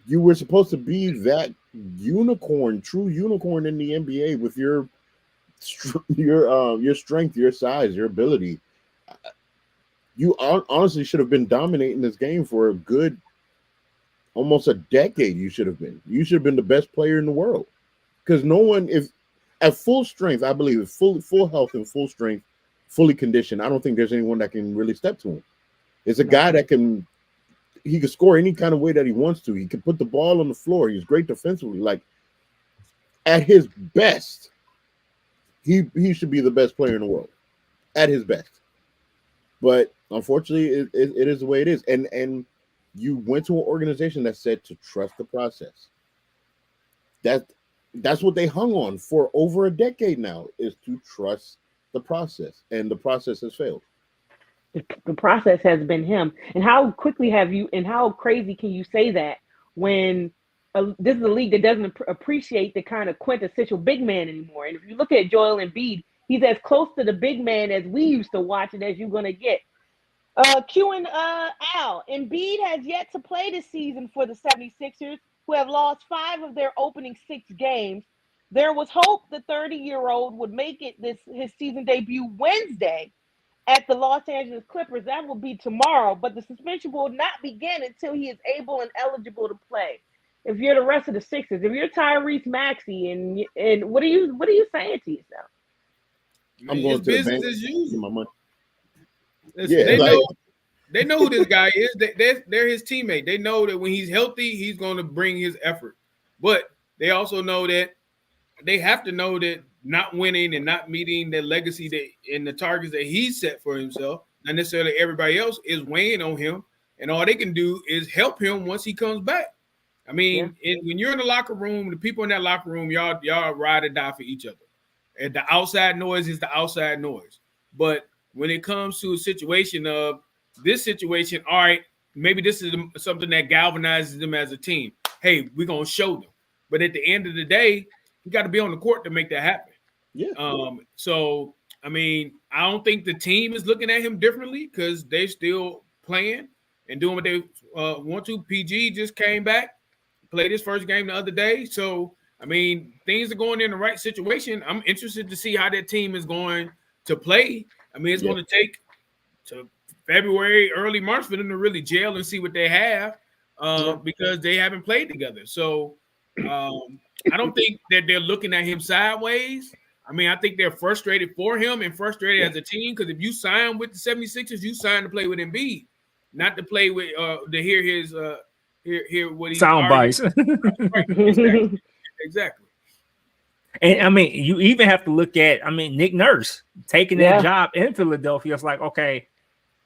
you were supposed to be that unicorn, true unicorn in the NBA with your strength, your size, your ability. You honestly should have been dominating this game for a good almost a decade. You should have been the best player in the world, because no one, if at full strength, I believe if full health and full strength, fully conditioned, I don't think there's anyone that can really step to him. It's a guy that can score any kind of way that he wants to. He can put the ball on the floor. He's great defensively. Like at his best, he should be the best player in the world at his best. But unfortunately, it is the way it is. And you went to an organization that said to trust the process. That's what they hung on for over a decade now, is to trust the process. And the process has failed. The process has been him. And how quickly and how crazy can you say that when this is a league that doesn't appreciate the kind of quintessential big man anymore? And if you look at Joel Embiid, he's as close to the big man as we used to watch it as you're going to get. Q and Al, Embiid has yet to play this season for the 76ers, who have lost 5 of their opening 6 games. There was hope the 30-year-old would make it his season debut Wednesday at the Los Angeles Clippers. That will be tomorrow, but the suspension will not begin until he is able and eligible to play. If you're the rest of the Sixers, if you're Tyrese Maxey, and what are you saying to yourself? I'm going to business as usual. My money. They know who this guy is. They're his teammate. They know that when he's healthy, he's going to bring his effort. But they also know that they have to know that not winning and not meeting the legacy and the targets that he set for himself, not necessarily everybody else, is weighing on him. And all they can do is help him once he comes back. I mean, when you're in the locker room, the people in that locker room, y'all ride or die for each other. And the outside noise is the outside noise. But when it comes to a situation of this situation, all right, maybe this is something that galvanizes them as a team. Hey, we're going to show them. But at the end of the day, you got to be on the court to make that happen. Yeah. So, I mean, I don't think the team is looking at him differently because they're still playing and doing what they want to. PG just came back, played his first game the other day. So, I mean, things are going in the right situation. I'm interested to see how that team is going to play. I mean, it's going to take to February, early March for them to really gel and see what they have because they haven't played together. So I don't think that they're looking at him sideways. I mean, I think they're frustrated for him and frustrated as a team because if you sign with the 76ers, you sign to play with Embiid, not to play with to hear his hear what he's sound bites. Right. Exactly. And I mean, you even have to look at, Nick Nurse taking that job in Philadelphia. It's like, okay,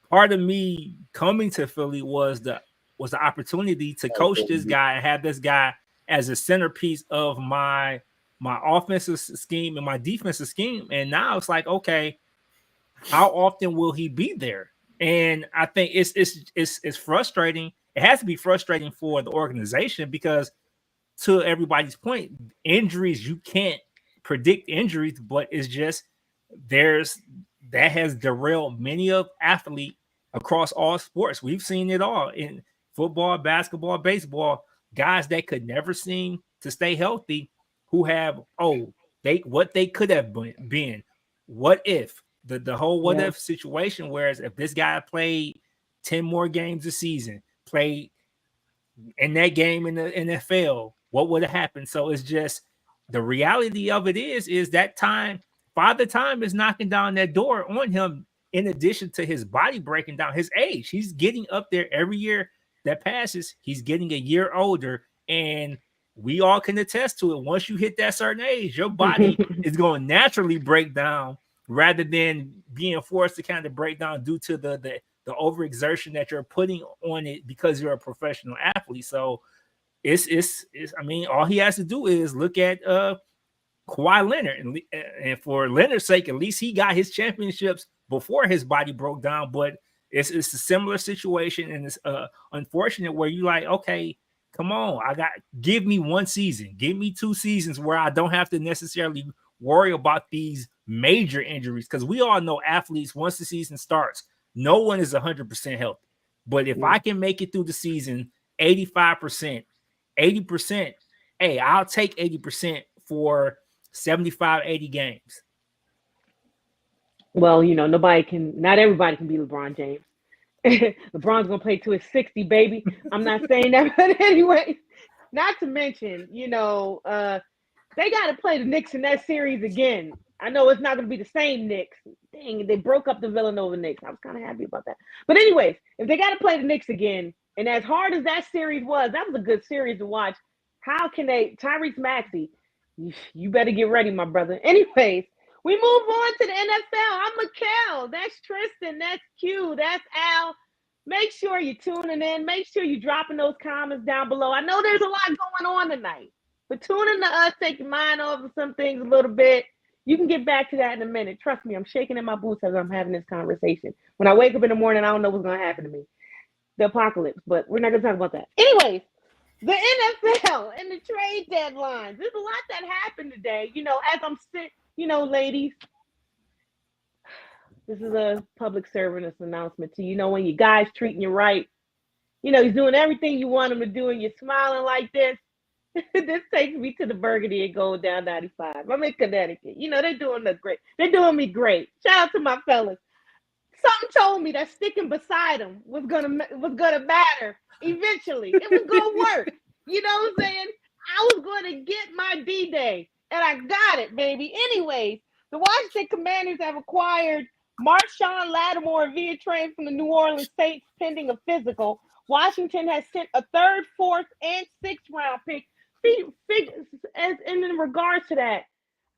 part of me coming to Philly was the opportunity to coach this guy and have this guy as a centerpiece of my offensive scheme and my defensive scheme. And now it's like, okay, how often will he be there? And I think it's frustrating. It has to be frustrating for the organization because, to everybody's point, injuries, you can't predict injuries, but it's just that has derailed many of athletes across all sports. We've seen it all in football, basketball, baseball, guys that could never seem to stay healthy, who have what they could have been. What if the whole what if situation, whereas if this guy played 10 more games a season, played in that game in the NFL, what would have happened? So it's just the reality of it is that Father Time is knocking down that door on him. In addition to his body breaking down, his age, he's getting up there every year that passes. He's getting a year older, and we all can attest to it. Once you hit that certain age, your body is going to naturally break down rather than being forced to kind of break down due to the the overexertion that you're putting on it because you're a professional athlete. So it's I mean, all he has to do is look at Kawhi Leonard, and for Leonard's sake, at least he got his championships before his body broke down. But it's a similar situation, and it's unfortunate where you like, okay, come on, give me one season, give me 2 seasons where I don't have to necessarily worry about these major injuries, because we all know athletes, once the season starts, no one is 100% healthy. But if I can make it through the season 85%, 80%, hey, I'll take 80% for 75, 80 games. Well, not everybody can be LeBron James. LeBron's gonna play to his 60, baby. I'm not saying that, but anyway. Not to mention, they got to play the Knicks in that series again. I know it's not gonna be the same Knicks. Dang, they broke up the Villanova Knicks. I was kind of happy about that. But anyways, if they got to play the Knicks again, and as hard as that series was, that was a good series to watch. How can they, Tyrese Maxey? You better get ready, my brother. Anyways, we move on to the NFL. I'm Mikkel. That's Tristan. That's Q. That's Al. Make sure you're tuning in. Make sure you're dropping those comments down below. I know there's a lot going on tonight, but tune in to us, take your mind off of some things a little bit. You can get back to that in a minute. Trust me, I'm shaking in my boots as I'm having this conversation. When I wake up in the morning, I don't know what's going to happen to me. The apocalypse, but we're not going to talk about that. Anyways, the NFL and the trade deadlines. There's a lot that happened today. As I'm sitting, ladies, this is a public service announcement to you. When your guy's treating you right, he's doing everything you want him to do, and you're smiling like this. This takes me to the Burgundy and Gold down 95. I'm in Connecticut. They're doing great. They're doing me great. Shout out to my fellas. Something told me that sticking beside them was gonna matter eventually. It was gonna work. You know what I'm saying? I was gonna get my D-Day, and I got it, baby. Anyways, the Washington Commanders have acquired Marshawn Lattimore via trade from the New Orleans Saints pending a physical. Washington has sent a 3rd, 4th, and 6th round pick. In regards to that,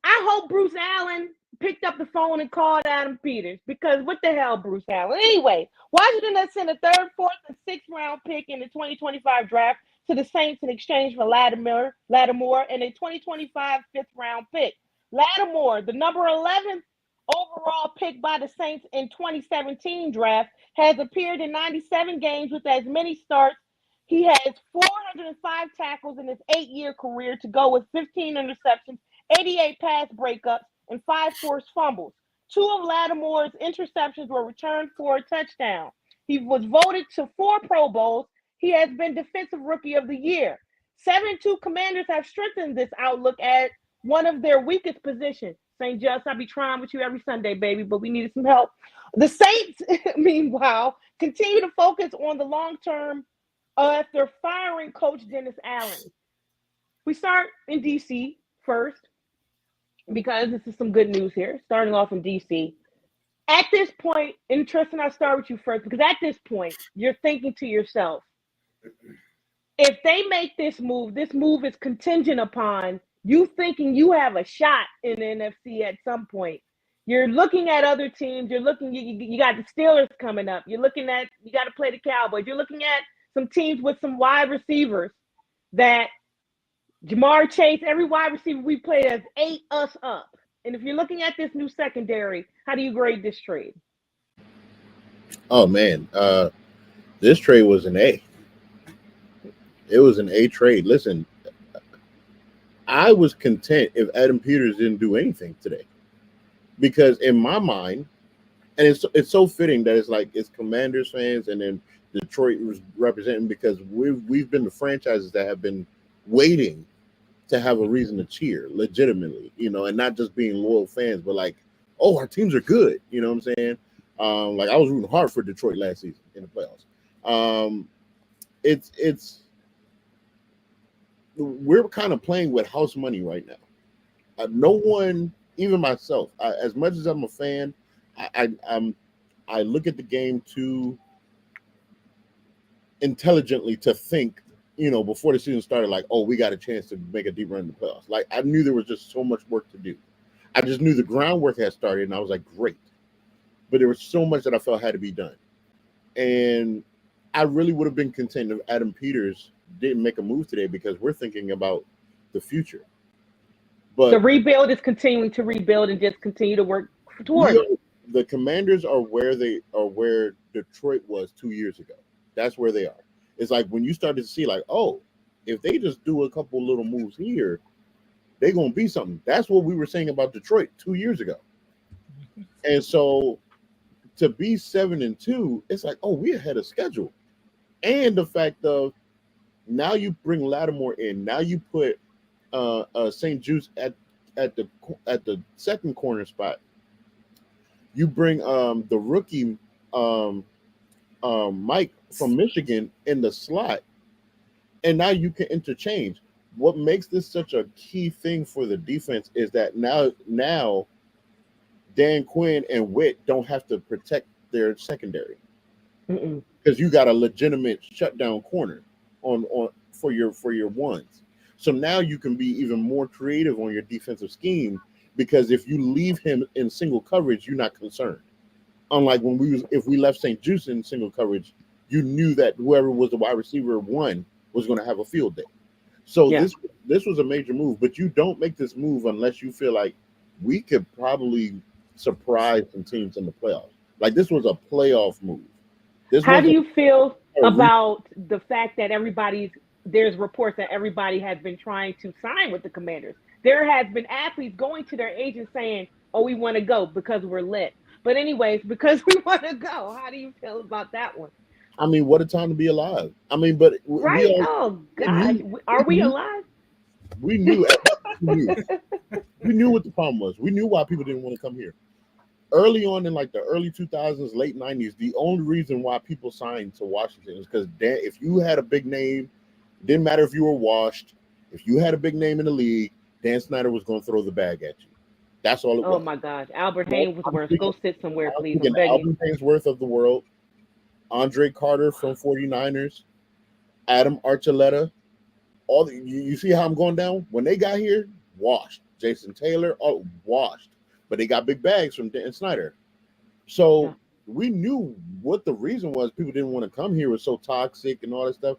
I hope Bruce Allen picked up the phone and called Adam Peters, because what the hell, Bruce Allen? Anyway, Washington has sent a 3rd, 4th, and 6th round pick in the 2025 draft to the Saints in exchange for Lattimore and a 2025 5th round pick. Lattimore, the number 11th overall pick by the Saints in 2017 draft, has appeared in 97 games with as many starts. He has 405 tackles in his 8-year career to go with 15 interceptions, 88 pass breakups, and 5 forced fumbles. 2 of Lattimore's interceptions were returned for a touchdown. He was voted to 4 Pro Bowls. He has been Defensive Rookie of the Year. 7-2 Commanders have strengthened this outlook at one of their weakest positions. St. Just, I'll be trying with you every Sunday, baby, but we needed some help. The Saints, meanwhile, continue to focus on the long term after firing Coach Dennis Allen. We start in D.C. first, because this is some good news here, starting off in D.C. At this point, and Tristan, I'll start with you first, because at this point, you're thinking to yourself, if they make this move is contingent upon you thinking you have a shot in the NFC at some point. You're looking at other teams. You're looking, you got the Steelers coming up. You got to play the Cowboys. You're looking at some teams with some wide receivers that Jamar Chase, every wide receiver we played has ate us up. And if you're looking at this new secondary, how do you grade this trade? Oh, man. This trade was an A. It was an A trade. Listen, I was content if Adam Peters didn't do anything today, because in my mind, and it's so fitting that it's Commanders fans and then Detroit was representing, because we've been the franchises that have been waiting to have a reason to cheer legitimately, and not just being loyal fans, but like, oh, our teams are good. You know what I'm saying? Like I was rooting hard for Detroit last season in the playoffs. We're kind of playing with house money right now. No one, even myself, as much as I'm a fan, I look at the game too intelligently to think, before the season started, like, oh, we got a chance to make a deep run in the playoffs. Like, I knew there was just so much work to do. I just knew the groundwork had started, and I was like, great. But there was so much that I felt had to be done. And I really would have been content if Adam Peters didn't make a move today because we're thinking about the future. But The rebuild is continuing to rebuild and just continue to work towards it. the Commanders are where Detroit was 2 years ago. That's where they are. It's like when you started to see like, oh, if they just do a couple little moves here, they're gonna be something. That's what we were saying about Detroit 2 years ago. And so to be 7-2, it's like, oh, we're ahead of schedule. And the fact of now you bring Lattimore in, now you put St. Juice at the second corner spot. You bring the rookie Mike from Michigan in the slot, and now you can interchange. What makes this such a key thing for the defense is that now Dan Quinn and Witt don't have to protect their secondary because you got a legitimate shutdown corner on for your ones. So now you can be even more creative on your defensive scheme because if you leave him in single coverage, you're not concerned. Unlike if we left St. Juice in single coverage, you knew that whoever was the wide receiver one was going to have a field day. So this was a major move, but you don't make this move unless you feel like we could probably surprise some teams in the playoffs. Like this was a playoff move. How do you feel about the fact that there's reports that everybody has been trying to sign with the Commanders? There has been athletes going to their agents saying, oh, we want to go because we're lit. But anyways, because we want to go, how do you feel about that one? I mean, what a time to be alive. I mean, but right? Oh God, are we alive? We knew. We knew what the problem was. We knew why people didn't want to come here. Early on in like the early 2000s, late 90s, the only reason why people signed to Washington is because if you had a big name, it didn't matter if you were washed. If you had a big name in the league, Dan Snyder was going to throw the bag at you. That's all it was. Oh my God, Albert Haynesworth, go sit somewhere, please. Albert Haynesworth of the world, Andre Carter from 49ers, Adam Archuleta. You see how I'm going down? When they got here, washed. Jason Taylor, washed. But they got big bags from Dan Snyder. So we knew what the reason was. People didn't want to come here. It was so toxic and all that stuff.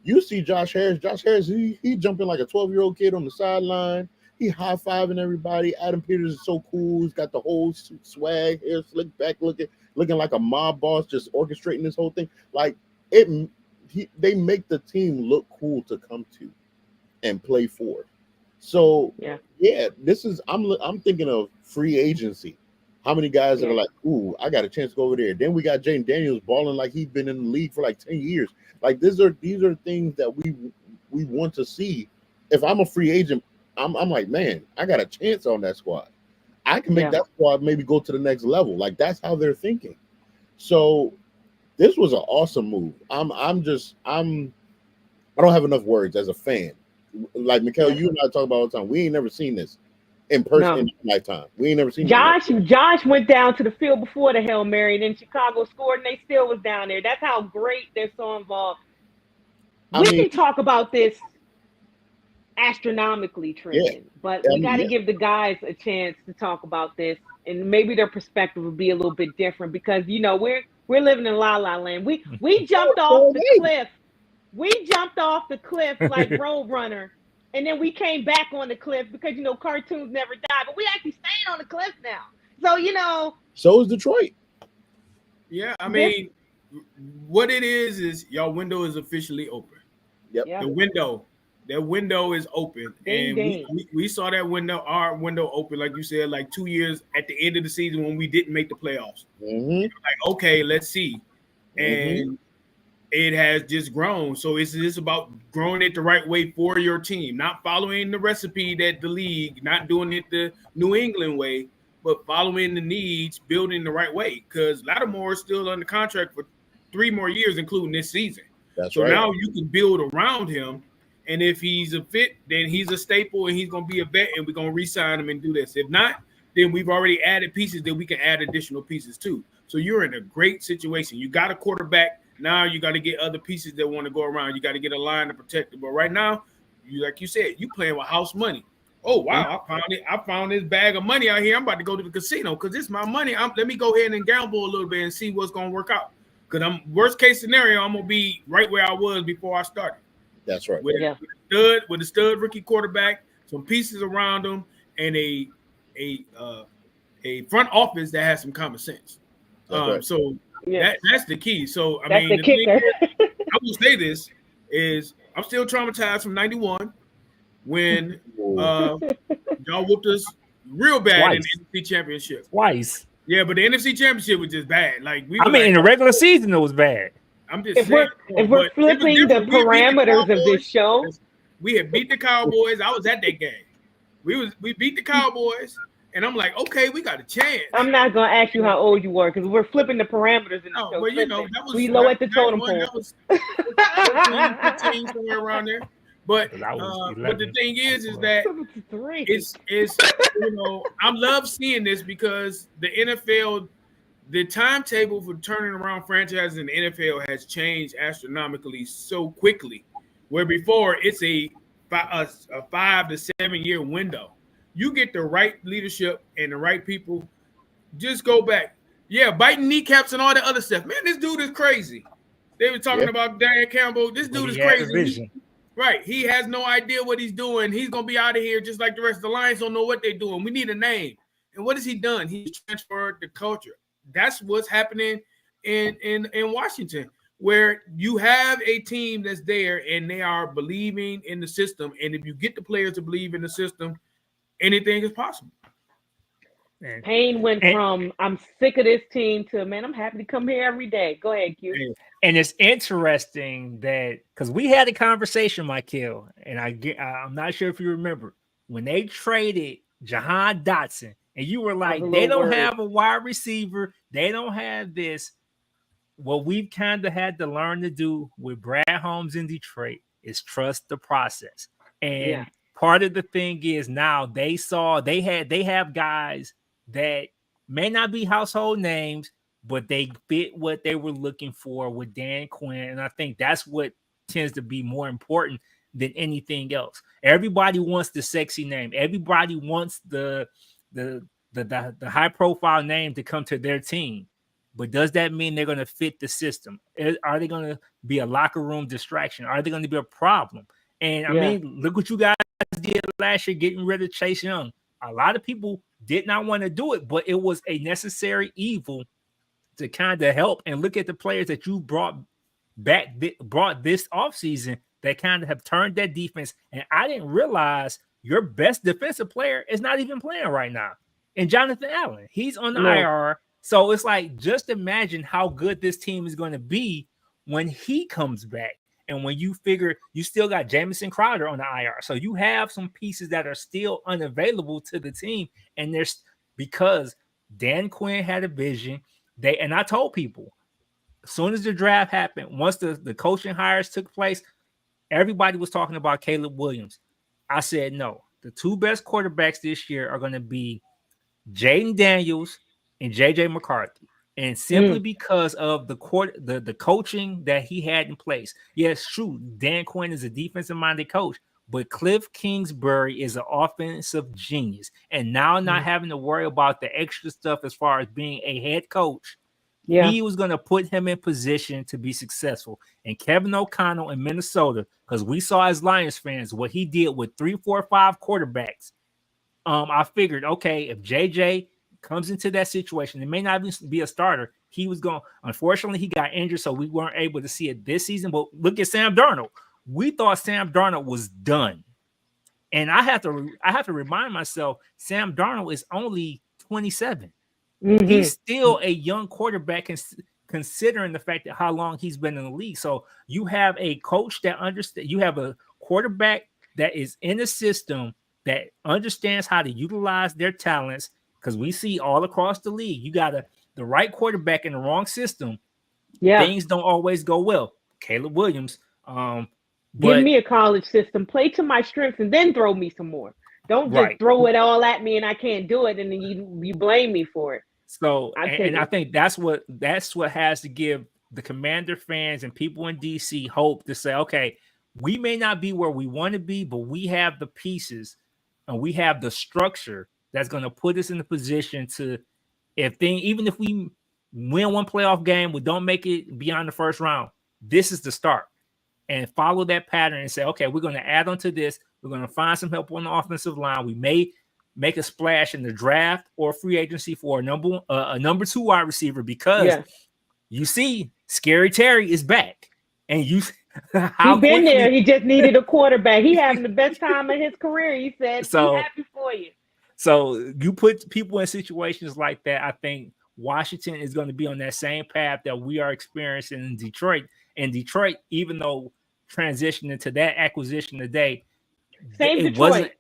You see Josh Harris. Josh Harris, he jumping like a 12-year-old kid on the sideline. He high-fiving everybody. Adam Peters is so cool. He's got the whole swag, hair slicked back, looking like a mob boss, just orchestrating this whole thing. Like they make the team look cool to come to and play for. So this is I'm thinking of free agency. How many guys that are like, ooh, I got a chance to go over there. Then we got Jaden Daniels balling like he's been in the league for like 10 years. Like these are things that we want to see. If I'm a free agent, I'm like, man, I got a chance on that squad. I can make that squad maybe go to the next level. Like that's how they're thinking. So this was an awesome move. I don't have enough words as a fan. Like Mikhail, you and I talk about all the time. We ain't never seen this in person in my lifetime. We ain't never seen Josh went down to the field before the Hail Mary, and then Chicago scored, and they still was down there. That's how great they're so involved. We can talk about this astronomically, Trenton, but we got to give the guys a chance to talk about this, and maybe their perspective will be a little bit different because we're living in La La Land. We jumped off the cliff. We jumped off the cliff like Roadrunner, and then we came back on the cliff because cartoons never die. But we actually staying on the cliff now. So So is Detroit. Yeah, I mean, what it is y'all window is officially open. Yep. That window is open, and we saw that our window open, like you said, like 2 years at the end of the season when we didn't make the playoffs. Mm-hmm. Like, okay, let's see, and it has just grown. So it's just about growing it the right way for your team, not following the recipe that the league, not doing it the New England way, but following the needs, building the right way. Because Lattimore is still under contract for 3 more years, including this season. That's so right. Now you can build around him. And if he's a fit, then he's a staple and he's going to be a vet and we're going to re-sign him and do this. If not, then we've already added pieces that we can add additional pieces too. So you're in a great situation. You got a quarterback. Now you got to get other pieces that want to go around. You got to get a line to protect it. But right now, like you said, you playing with house money. Oh, wow, I found it. I found this bag of money out here. I'm about to go to the casino because it's my money. Let me go ahead and gamble a little bit and see what's going to work out. Because I'm worst case scenario, I'm gonna be right where I was before I started. That's right. With a stud rookie quarterback, some pieces around him, and a front office that has some common sense. Right. So that's the key. So I That's mean, the kicker. I will say this is I'm still traumatized from '91 when y'all whooped us real bad in the NFC Championship. Twice. Yeah, but the NFC Championship was just bad. Like in the regular season, it was bad. I'm just if we're flipping the parameters of this show, we had beat the Cowboys. I was at that game. We beat the Cowboys, and I'm like, okay, we got a chance. I'm not gonna ask you how old you were because we're flipping the parameters in the show. But you know, that was we low at the totem pole. That was 14, 15, somewhere around there. But the thing is that it's you know, I love seeing this because the NFL, the timetable for turning around franchises in the NFL has changed astronomically so quickly. Where before it's a 5 to 7 year window. You get the right leadership and the right people. Just go back. Yeah, biting kneecaps and all that other stuff. Man, this dude is crazy. They were talking about Dan Campbell. This dude is crazy. Right. He has no idea what he's doing. He's going to be out of here just like the rest of the Lions don't know what they're doing. We need a name. And what has he done? He's transferred the culture. That's what's happening in Washington, where you have a team that's there and they are believing in the system. And if you get the players to believe in the system, anything is possible. Payne went from I'm sick of this team to man, I'm happy to come here every day. Go ahead, Q. And it's interesting that because we had a conversation, Michael, and I'm not sure if you remember when they traded Jahan Dotson, and you were like, they don't have a wide receiver, they don't have this. What we've kind of had to learn to do with Brad Holmes in Detroit is trust the process. And part of the thing is now they have guys that may not be household names, but they fit what they were looking for with Dan Quinn. And I think that's what tends to be more important than anything else. Everybody wants the sexy name. Everybody wants the high profile name to come to their team. But does that mean they're going to fit the system? Are they going to be a locker room distraction? Are they going to be a problem? And I mean, look what you guys did last year, getting rid of Chase Young. A lot of people did not want to do it, but it was a necessary evil to kind of help and look at the players that you brought this offseason that kind of have turned that defense. And I didn't realize your best defensive player is not even playing right now. And Jonathan Allen, he's on the IR. So it's like, just imagine how good this team is going to be when he comes back. And when you figure you still got Jamison Crowder on the IR. So you have some pieces that are still unavailable to the team. And there's because Dan Quinn had a vision. And I told people, as soon as the draft happened, once the coaching hires took place, everybody was talking about Caleb Williams. I said, no, the two best quarterbacks this year are going to be Jaden Daniels and JJ McCarthy. And simply because of the coaching that he had in place. Yes, true. Dan Quinn is a defensive-minded coach, but Cliff Kingsbury is an offensive genius. And now not having to worry about the extra stuff as far as being a head coach, he was going to put him in position to be successful. And Kevin O'Connell in Minnesota, because we saw as Lions fans what he did with 3, 4, 5 quarterbacks. I figured, okay, if JJ comes into that situation, it may not even be a starter. He was going. Unfortunately, he got injured, so we weren't able to see it this season. But look at Sam Darnold. We thought Sam Darnold was done, and I have to remind myself, Sam Darnold is only 27. He's still a young quarterback, considering the fact that how long he's been in the league. So you have a coach that understands. You have a quarterback that is in the system that understands how to utilize their talents. Because we see all across the league, you got the right quarterback in the wrong system. Things don't always go well. Caleb Williams. Give me a college system, play to my strengths, and then throw me some more. Don't just throw it all at me and I can't do it, and then you blame me for it. So, I think that's what has to give the Commander fans and people in DC hope to say, okay, we may not be where we want to be, but we have the pieces and we have the structure that's going to put us in the position to, even if we win one playoff game, we don't make it beyond the first round. This is the start. And follow that pattern and say, okay, we're going to add on to this. We're going to find some help on the offensive line. We may make a splash in the draft or free agency for a number 2 wide receiver because you see Scary Terry is back. And he's been there. He just needed a quarterback. He having the best time of his career. He said, so, happy for you. So you put people in situations like that. I think Washington is going to be on that same path that we are experiencing in Detroit. And Detroit, even though transitioning to that acquisition today, save Detroit.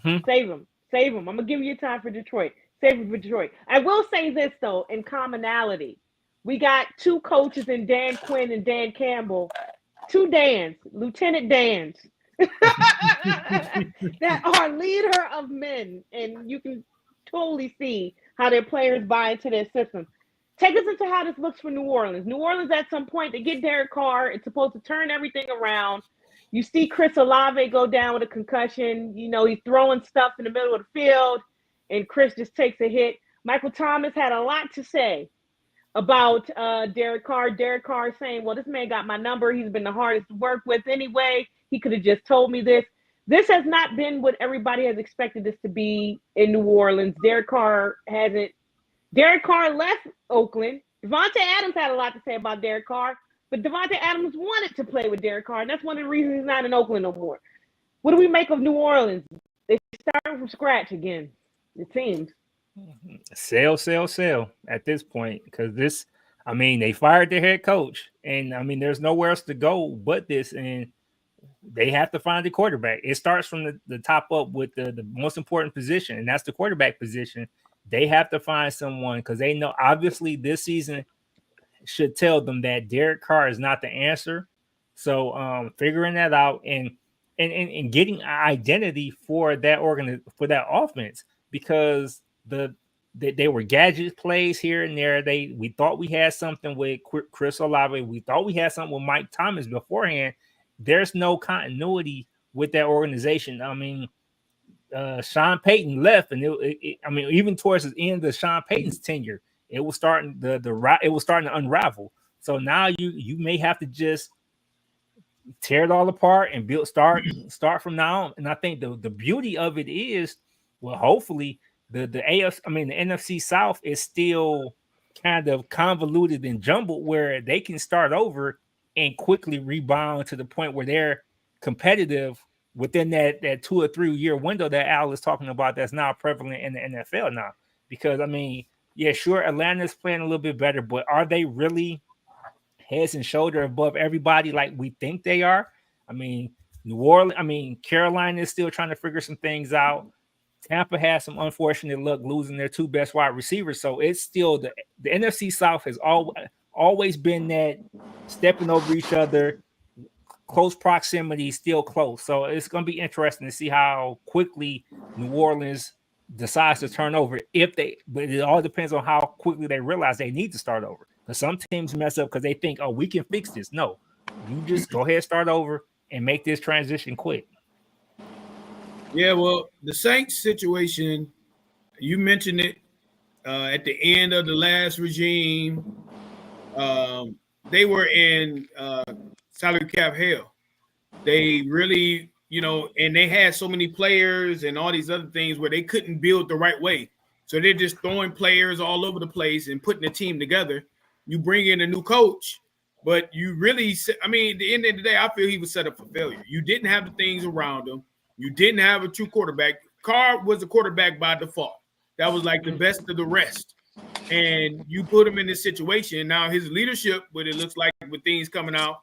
Save them. I'm going to give you time for Detroit. Save it for Detroit. I will say this, though, in commonality. We got 2 coaches in Dan Quinn and Dan Campbell. 2 Dans, Lieutenant Dans, that are leader of men. And you can totally see how their players buy into their system. Take us into how this looks for New Orleans. New Orleans, at some point, they get Derek Carr. It's supposed to turn everything around. You see Chris Olave go down with a concussion. You know, he's throwing stuff in the middle of the field, and Chris just takes a hit. Michael Thomas had a lot to say about Derek Carr. Derek Carr saying, well, this man got my number. He's been the hardest to work with anyway. He could have just told me this. This has not been what everybody has expected this to be in New Orleans. Derek Carr left Oakland. Devontae Adams had a lot to say about Derek Carr, but Devontae Adams wanted to play with Derek Carr, and that's one of the reasons he's not in Oakland no more. What do we make of New Orleans? They start from scratch again, it seems. Sell at this point, because they fired their head coach, and there's nowhere else to go but this, and they have to find a quarterback. It starts from the top up with the most important position, and that's the quarterback position. They have to find someone because they know obviously this season should tell them that Derek Carr is not the answer. So figuring that out and getting an identity for that for that offense, because they were gadget plays here and there. We thought we had something with Chris Olave. We thought we had something with Mike Thomas beforehand. There's no continuity with that organization. Sean Payton left, and even towards the end of Sean Payton's tenure, it was starting to unravel. So now you may have to just tear it all apart and start from now on. And I think the beauty of it is, well, hopefully the NFC South is still kind of convoluted and jumbled, where they can start over and quickly rebound to the point where they're competitive within that 2 or 3 year window that Al is talking about, that's now prevalent in the NFL now. Because sure, Atlanta's playing a little bit better, but are they really heads and shoulders above everybody like we think they are? New Orleans, Carolina is still trying to figure some things out. Tampa has some unfortunate luck losing their 2 best wide receivers. So it's still the NFC South has always been that stepping over each other, close proximity, still close. So it's going to be interesting to see how quickly New Orleans decides to turn over. But it all depends on how quickly they realize they need to start over. Because some teams mess up because they think, oh, we can fix this. No, you just go ahead, start over, and make this transition quick. Yeah, well, the Saints situation, you mentioned it at the end of the last regime. They were in salary cap hell. They really, and they had so many players and all these other things where they couldn't build the right way. So they're just throwing players all over the place and putting a team together. You bring in a new coach, but you really, at the end of the day, I feel he was set up for failure. You didn't have the things around him. You didn't have a true quarterback. Carr was a quarterback by default. That was like the best of the rest. And you put him in this situation. Now his leadership, what it looks like with things coming out,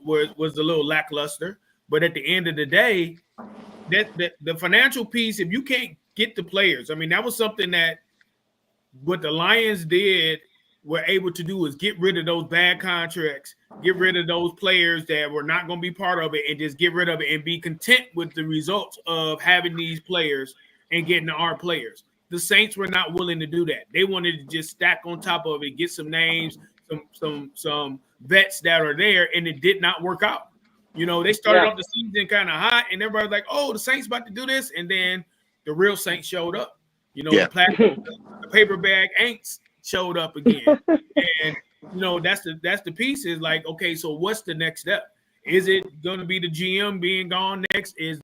was a little lackluster. But at the end of the day, that the financial piece, if you can't get the players, that was something that what the Lions were able to do is get rid of those bad contracts, get rid of those players that were not going to be part of it, and just get rid of it and be content with the results of having these players and getting our players. The Saints were not willing to do that. They wanted to just stack on top of it, get some names, some vets that are there, and it did not work out. They started off the season kind of hot, and everybody's like, oh, the Saints about to do this, and then the real Saints showed up. The paper bag ain'ts showed up again. And that's the piece is like, okay, so what's the next step? Is it going to be the GM being gone next? Is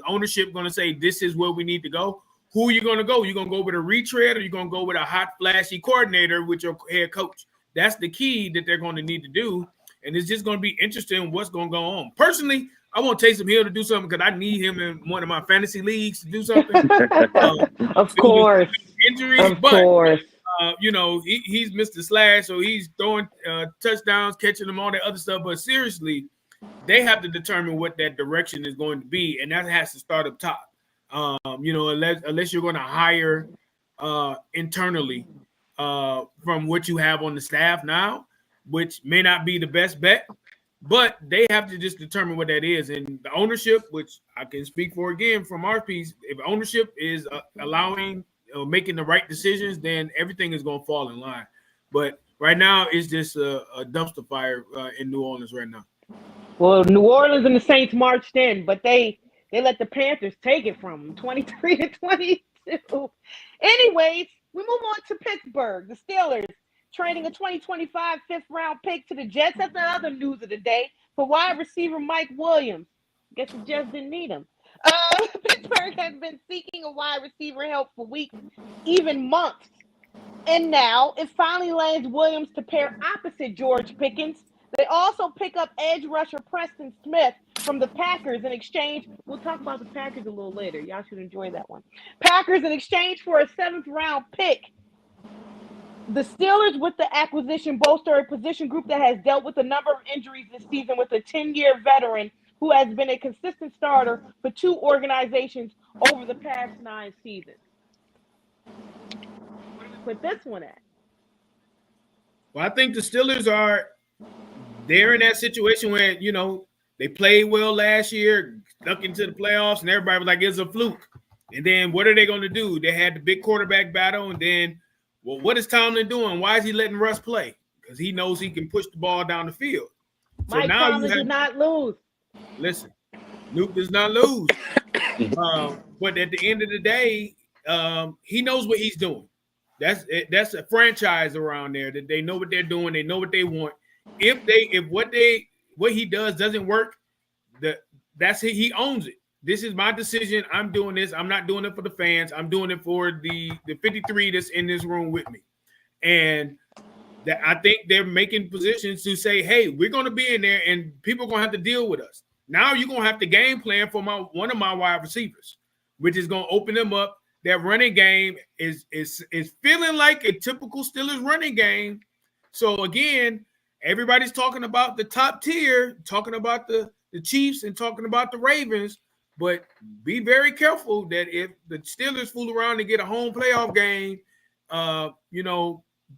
ownership going to say this is where we need to go? Who are you going to go? You going to go with a retread, or you going to go with a hot, flashy coordinator with your head coach? That's the key that they're going to need to do, and it's just going to be interesting what's going to go on. Personally, I want Taysom Hill to do something because I need him in one of my fantasy leagues to do something. Of course, injuries, of course. He's Mr. Slash, so he's throwing touchdowns, catching them, all that other stuff. But seriously, they have to determine what that direction is going to be, and that has to start up top. Unless you're going to hire internally from what you have on the staff now, which may not be the best bet, but they have to just determine what that is. And the ownership, which I can speak for again from our piece, if ownership is allowing making the right decisions, then everything is going to fall in line. But right now, it's just a dumpster fire in New Orleans right now. Well, New Orleans and the Saints marched in, but they let the Panthers take it from them, 23-22. Anyways, we move on to Pittsburgh. The Steelers trading a 2025 fifth-round pick to the Jets. That's the other news of the day for wide receiver Mike Williams. Guess the Jets didn't need him. Pittsburgh has been seeking a wide receiver help for weeks, even months. And now it finally lands Williams to pair opposite George Pickens. They also pick up edge rusher Preston Smith from the Packers in exchange. We'll talk about the Packers a little later. Y'all should enjoy that one. Packers in exchange for a seventh-round pick. The Steelers, with the acquisition, bolster a position group that has dealt with a number of injuries this season with a 10-year veteran who has been a consistent starter for two organizations over the past 9 seasons. Where do we put this one at? Well, I think the Steelers they're in that situation where, they played well last year, stuck into the playoffs, and everybody was like, it's a fluke. And then what are they going to do? They had the big quarterback battle, and then, well, what is Tomlin doing? Why is he letting Russ play? Because he knows he can push the ball down the field. So Mike now Tomlin did not lose. Listen, Nuke does not lose. But at the end of the day, he knows what he's doing. That's a franchise around there that they know what they're doing. They know what they want. If what he does doesn't work, he owns it. This is my decision. I'm doing this. I'm not doing it for the fans. I'm doing it for the 53 that's in this room with me. And that I think they're making positions to say, hey, we're going to be in there and people are going to have to deal with us. Now you're going to have to game plan for one of my wide receivers, which is going to open them up. That running game is feeling like a typical Steelers running game. So again, everybody's talking about the top tier, talking about the Chiefs and talking about the Ravens, but be very careful that if the Steelers fool around and get a home playoff game,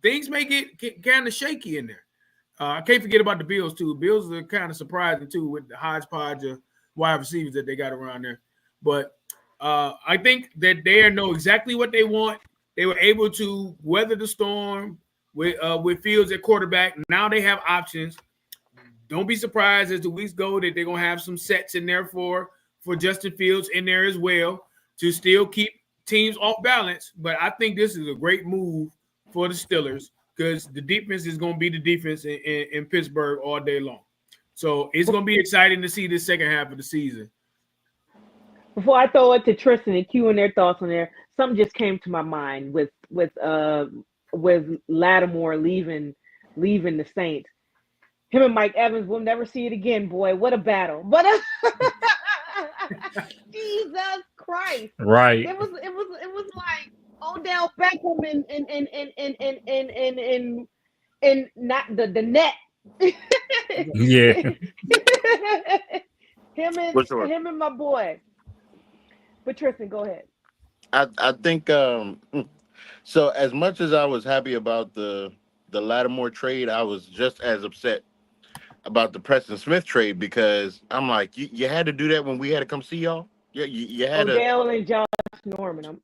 things may get kind of shaky in there. I can't forget about the Bills too. Bills are kind of surprising too with the hodgepodge of wide receivers that they got around there. But I think that they know exactly what they want. They were able to weather the storm with Fields at quarterback. Now they have options. Don't be surprised as the weeks go that they're gonna have some sets in there for Justin Fields in there as well to still keep teams off balance. But I think this is a great move for the Steelers because the defense is going to be the defense in Pittsburgh all day long. So it's going to be exciting to see this second half of the season. Before I throw it to Tristan and Q and their thoughts on there, something just came to my mind with Lattimore leaving the Saints. Him and Mike Evans, we'll never see it again, boy. What a battle. But Jesus Christ. Right. It was like Odell Beckham and not the net. Yeah. him and my boy. But Tristan, go ahead. I think so. As much as I was happy about the Lattimore trade, I was just as upset about the Preston Smith trade because I'm like, you had to do that when we had to come see y'all. Yeah, you had Odell and Josh Norman.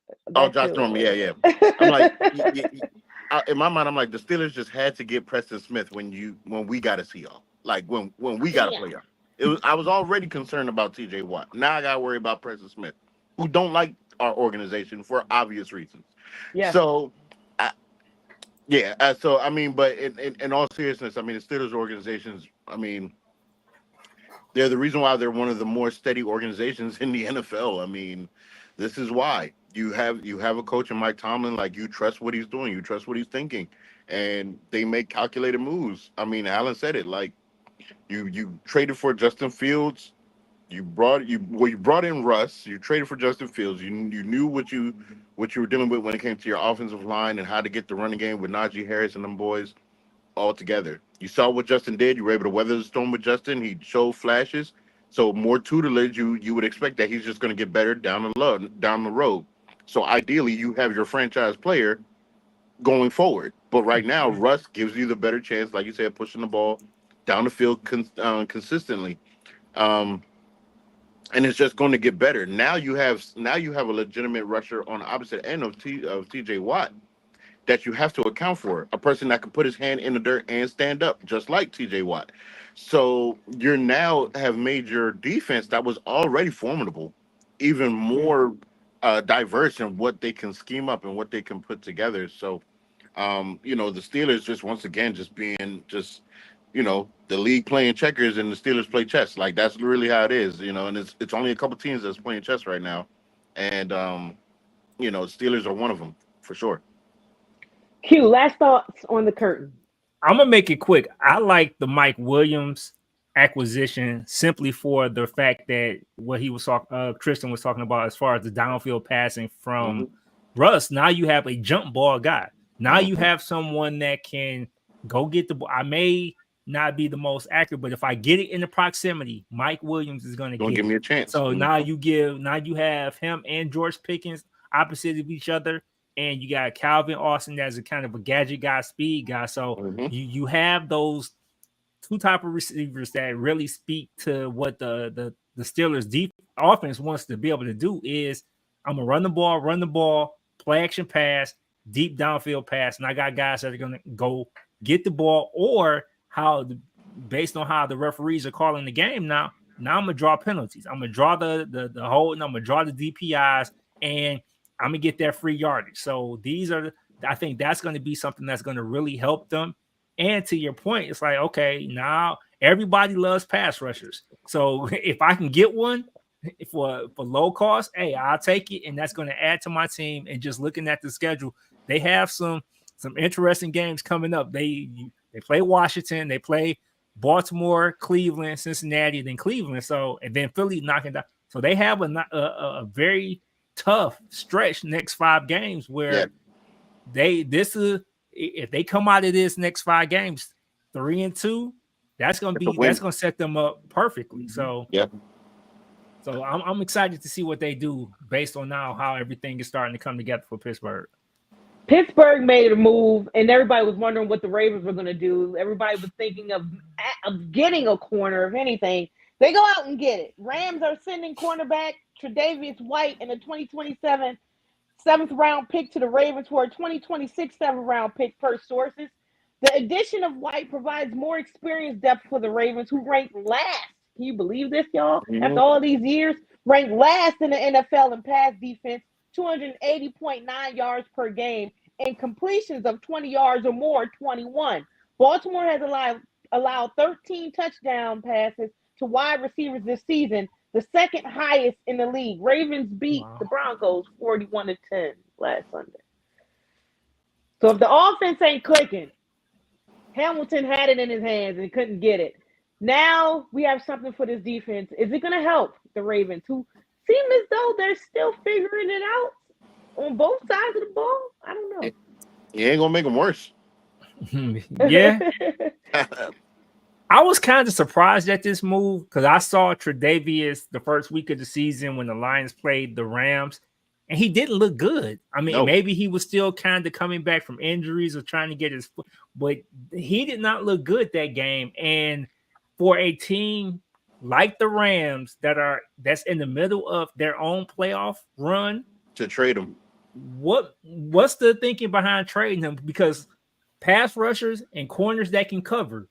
Josh Norman, yeah. I'm like, in my mind, I'm like, the Steelers just had to get Preston Smith when we got to see y'all, like when we got to play y'all. I was already concerned about TJ Watt. Now I got to worry about Preston Smith, who don't like our organization for obvious reasons. Yeah. So Yeah. So I mean, but in all seriousness, I mean, the Steelers organizations. I mean, they're the reason why they're one of the more steady organizations in the NFL. I mean, this is why you have a coach in Mike Tomlin, like, you trust what he's doing, you trust what he's thinking, and they make calculated moves. I mean, Alan said it, like, you traded for Justin Fields, you brought in Russ, you traded for Justin Fields, you knew what you were dealing with when it came to your offensive line and how to get the running game with Najee Harris and them boys all together. You saw what Justin did. You were able to weather the storm with Justin. He showed flashes. So more tutelage, you would expect that he's just going to get better down the road. So ideally, you have your franchise player going forward. But right now, Russ gives you the better chance, like you said, pushing the ball down the field consistently. Um, and it's just going to get better. Now you have a legitimate rusher on the opposite end of TJ Watt that you have to account for. A person that can put his hand in the dirt and stand up, just like TJ Watt. So you're now have made your defense that was already formidable even more diverse in what they can scheme up and what they can put together. So, the Steelers just once again just being just, the league playing checkers and the Steelers play chess. Like, that's really how it is, and it's only a couple teams that's playing chess right now. And, Steelers are one of them for sure. Q, last thoughts on the curtain. I'm gonna make it quick. I like the Mike Williams acquisition simply for the fact that what he was talking, Tristan was talking about as far as the downfield passing from Russ. Now you have a jump ball guy. Now you have someone that can go get the ball. I may not be the most accurate, but if I get it in the proximity, Mike Williams is gonna give me a chance. So now you have him and George Pickens opposite of each other. And you got Calvin Austin as a kind of a gadget guy, speed guy. So you have those two type of receivers that really speak to what the Steelers' deep offense wants to be able to do is I'm gonna run the ball, play action pass, deep downfield pass, and I got guys that are gonna go get the ball or based on how the referees are calling the game now I'm gonna draw penalties. I'm gonna draw the hold, and I'm gonna draw the DPIs, and I'm gonna get that free yardage. So I think that's going to be something that's going to really help them. And to your point, it's like, okay, now everybody loves pass rushers. So if I can get one for low cost, hey, I'll take it, and that's going to add to my team. And just looking at the schedule, they have some interesting games coming up. They play Washington, they play Baltimore, Cleveland, Cincinnati, then Cleveland. So and then Philly knocking down. So they have a very tough stretch next 5 games where if they come out of this next 5 games 3-2, that's gonna set them up perfectly. So so I'm excited to see what they do based on now how everything is starting to come together for Pittsburgh. Pittsburgh made a move, and everybody was wondering what the Ravens were going to do. Everybody was thinking of getting a corner, if anything. They go out and get it. Rams are sending cornerback Tre'Davious White and a 2027 7th-round pick to the Ravens for a 2026 7th-round pick per sources. The addition of White provides more experience depth for the Ravens, who ranked last. Can you believe this, y'all? After all these years, ranked last in the NFL in pass defense, 280.9 yards per game, and completions of 20 yards or more, 21. Baltimore has allowed 13 touchdown passes to wide receivers this season, the second highest in the league. Ravens beat the Broncos 41-10 last Sunday. So if the offense ain't clicking, Hamilton had it in his hands and couldn't get it. Now we have something for this defense. Is it going to help the Ravens, who seem as though they're still figuring it out on both sides of the ball? I don't know. You ain't going to make them worse. Yeah. I was kind of surprised at this move because I saw Tre'Davious the first week of the season when the Lions played the Rams, and he didn't look good. I mean, maybe he was still kind of coming back from injuries or trying to get his foot, but he did not look good that game. And for a team like the Rams that's in the middle of their own playoff run, to trade him, what's the thinking behind trading him? Because pass rushers and corners that can cover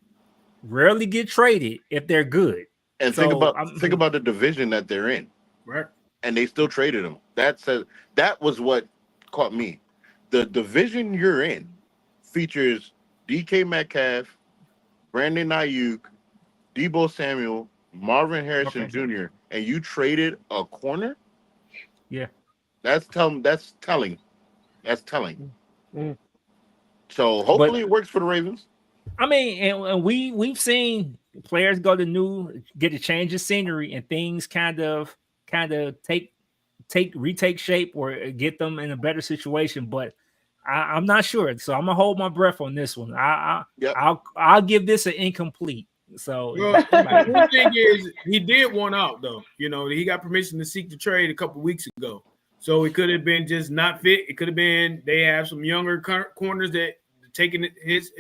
rarely get traded if they're good. And think about the division that they're in, right? And they still traded him. That was what caught me. The division you're in, features DK Metcalf, Brandon Ayuk, Debo Samuel, Marvin Harrison Jr., and you traded a corner? Yeah. That's telling. That's telling. That's telling. Mm. So hopefully But it works for the Ravens. I mean, and we've seen players go to get a change of scenery, and things kind of retake shape or get them in a better situation. But I'm not sure, so I'm gonna hold my breath on this one. Yep. I'll give this an incomplete. So Well, the thing is, he did one out though. You know, he got permission to seek the trade a couple weeks ago, so it could have been just not fit. It could have been they have some younger corners that taking his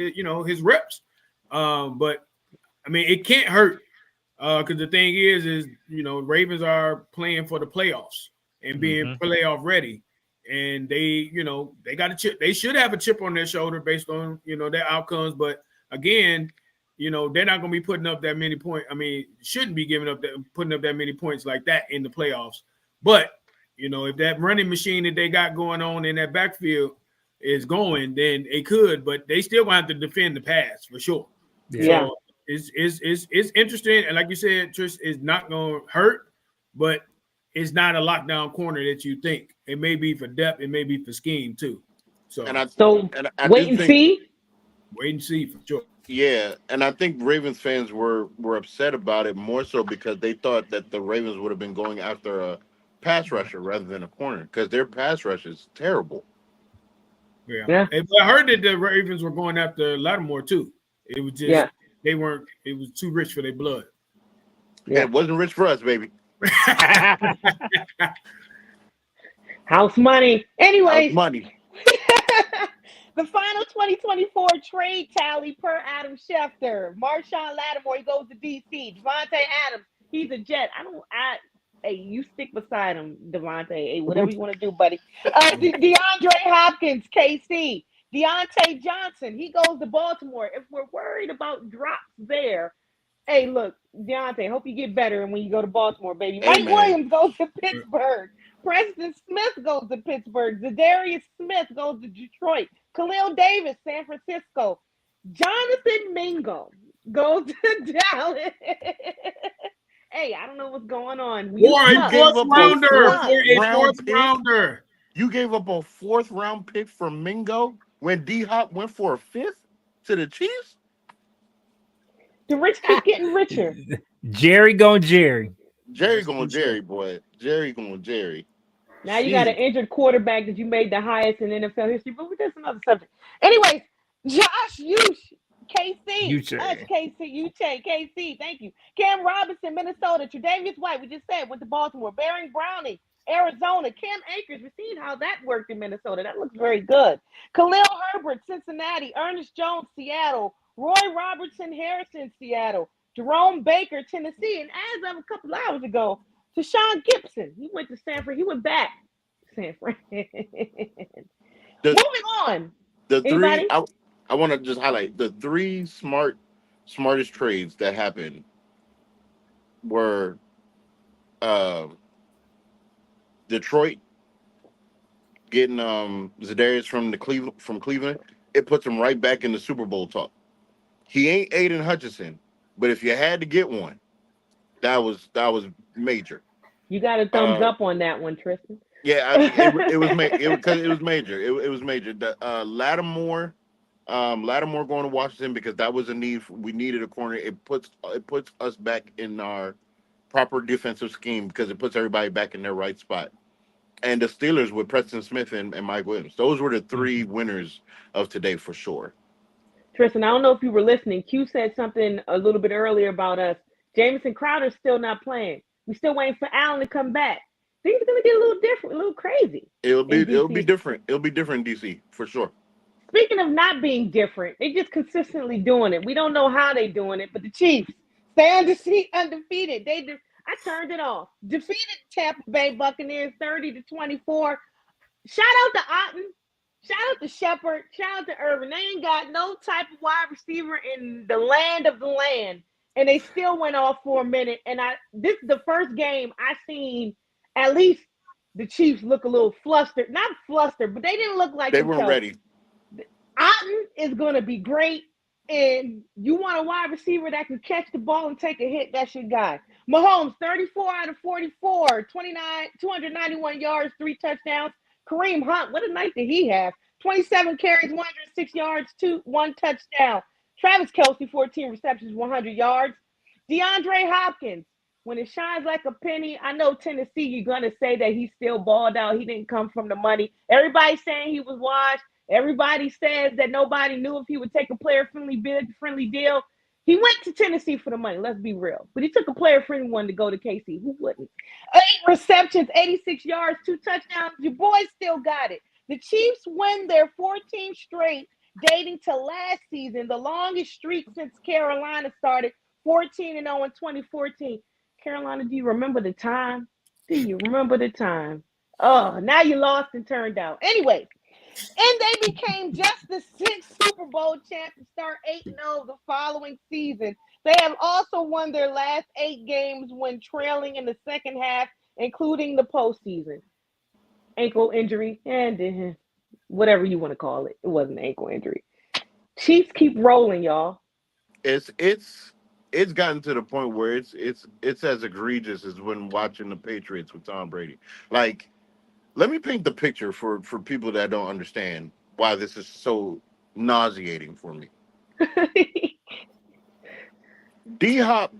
reps. But I mean, it can't hurt because the thing is Ravens are playing for the playoffs and being playoff ready, and they got a chip. They should have a chip on their shoulder based on their outcomes. But again, they're not going to be putting up that many points. I mean, shouldn't be putting up that many points like that in the playoffs. But if that running machine that they got going on in that backfield is going, then it could. But they still going to have to defend the pass for sure. Yeah. So it's interesting, and like you said, Trish, it's not going to hurt, but it's not a lockdown corner that you think. It may be for depth, it may be for scheme too. So I wait and see. Wait and see for sure. Yeah, and I think Ravens fans were upset about it more so because they thought that the Ravens would have been going after a pass rusher rather than a corner because their pass rush is terrible. Yeah. I heard that the Ravens were going after Lattimore too. It was just they weren't. It was too rich for their blood. Yeah, it wasn't rich for us, baby. House money. Anyways, House money. The final 2024 trade tally per Adam Schefter. Marshawn Lattimore, he goes to DC. Devontae Adams, he's a Jet. Hey, you stick beside him, Devontae. Hey, whatever you want to do, buddy. DeAndre Hopkins, KC. Deontay Johnson, he goes to Baltimore. If we're worried about drops there, hey, look, Deontay, hope you get better when you go to Baltimore, baby. Amen. Mike Williams goes to Pittsburgh. Preston Smith goes to Pittsburgh. Zadarius Smith goes to Detroit. Khalil Davis, San Francisco. Jonathan Mingo goes to Dallas. Hey, I don't know what's going on. Fourth rounder. You gave up a 4th round pick for Mingo when D-Hop went for a 5th to the Chiefs? The rich keep getting richer. Jerry going Jerry. Jerry going Jerry, boy. Jerry going Jerry. Now you got an injured quarterback that you made the highest in NFL history, but that's another subject. Anyways, Josh Uche, KC. KC, thank you. Cam Robinson, Minnesota. Tre'Davious White, we just said, went to Baltimore. Baron Browning, Arizona. Cam Akers, we've seen how that worked in Minnesota. That looks very good. Khalil Herbert, Cincinnati. Ernest Jones, Seattle. Roy Robertson, Harrison, Seattle. Jerome Baker, Tennessee. And as of a couple hours ago, Tashawn Gibson, he went to Sanford. He went back to San Fran. Moving on. I want to just highlight the 3 smartest trades that happened were Detroit getting Zadarius from Cleveland. It puts him right back in the Super Bowl talk. He ain't Aiden Hutchinson, but if you had to get one, that was major. You got a thumbs up on that one, Tristan. Yeah, it was major. It was major. Lattimore going to Washington because that was a need. We needed a corner. It puts us back in our proper defensive scheme because it puts everybody back in their right spot. And the Steelers with Preston Smith and Mike Williams. Those were the 3 winners of today for sure. Tristan, I don't know if you were listening. Q said something a little bit earlier about us. Jamison Crowder's still not playing. We're still waiting for Allen to come back. Things are going to get a little different, a little crazy. It'll be different. It'll be different in DC for sure. Speaking of not being different, they just consistently doing it. We don't know how they doing it, but the Chiefs stay undefeated. I turned it off. Defeated Tampa Bay Buccaneers 30-24. Shout out to Otten. Shout out to Shepard. Shout out to Irvin. They ain't got no type of wide receiver in the land of the land. And they still went off for a minute. And this is the first game I seen at least the Chiefs look a little flustered. Not flustered, but they didn't look like they weren't ready. Otten is going to be great. And you want a wide receiver that can catch the ball and take a hit, that's your guy. Mahomes, 34 out of 44, 291 yards, 3 touchdowns. Kareem Hunt, what a night did he have? 27 carries, 106 yards, 1 touchdown. Travis Kelce, 14 receptions, 100 yards. DeAndre Hopkins, when it shines like a penny, I know Tennessee, you're going to say that he still balled out. He didn't come from the money. Everybody's saying he was washed. Everybody says that nobody knew if he would take a player-friendly deal. He went to Tennessee for the money, let's be real. But he took a player-friendly one to go to KC. Who wouldn't? 8 receptions, 86 yards, 2 touchdowns. Your boys still got it. The Chiefs win their 14th straight, dating to last season, the longest streak since Carolina started, 14-0 in 2014. Carolina, do you remember the time? Do you remember the time? Oh, now you lost and turned out. Anyway, and they became just the 6th Super Bowl champ to start 8-0 the following season. They have also won their last 8 games when trailing in the second half, including the postseason. Ankle injury and whatever you want to call it. It wasn't an ankle injury. Chiefs keep rolling, y'all. It's gotten to the point where it's as egregious as when watching the Patriots with Tom Brady. Like, let me paint the picture for people that don't understand why this is so nauseating for me. D-Hop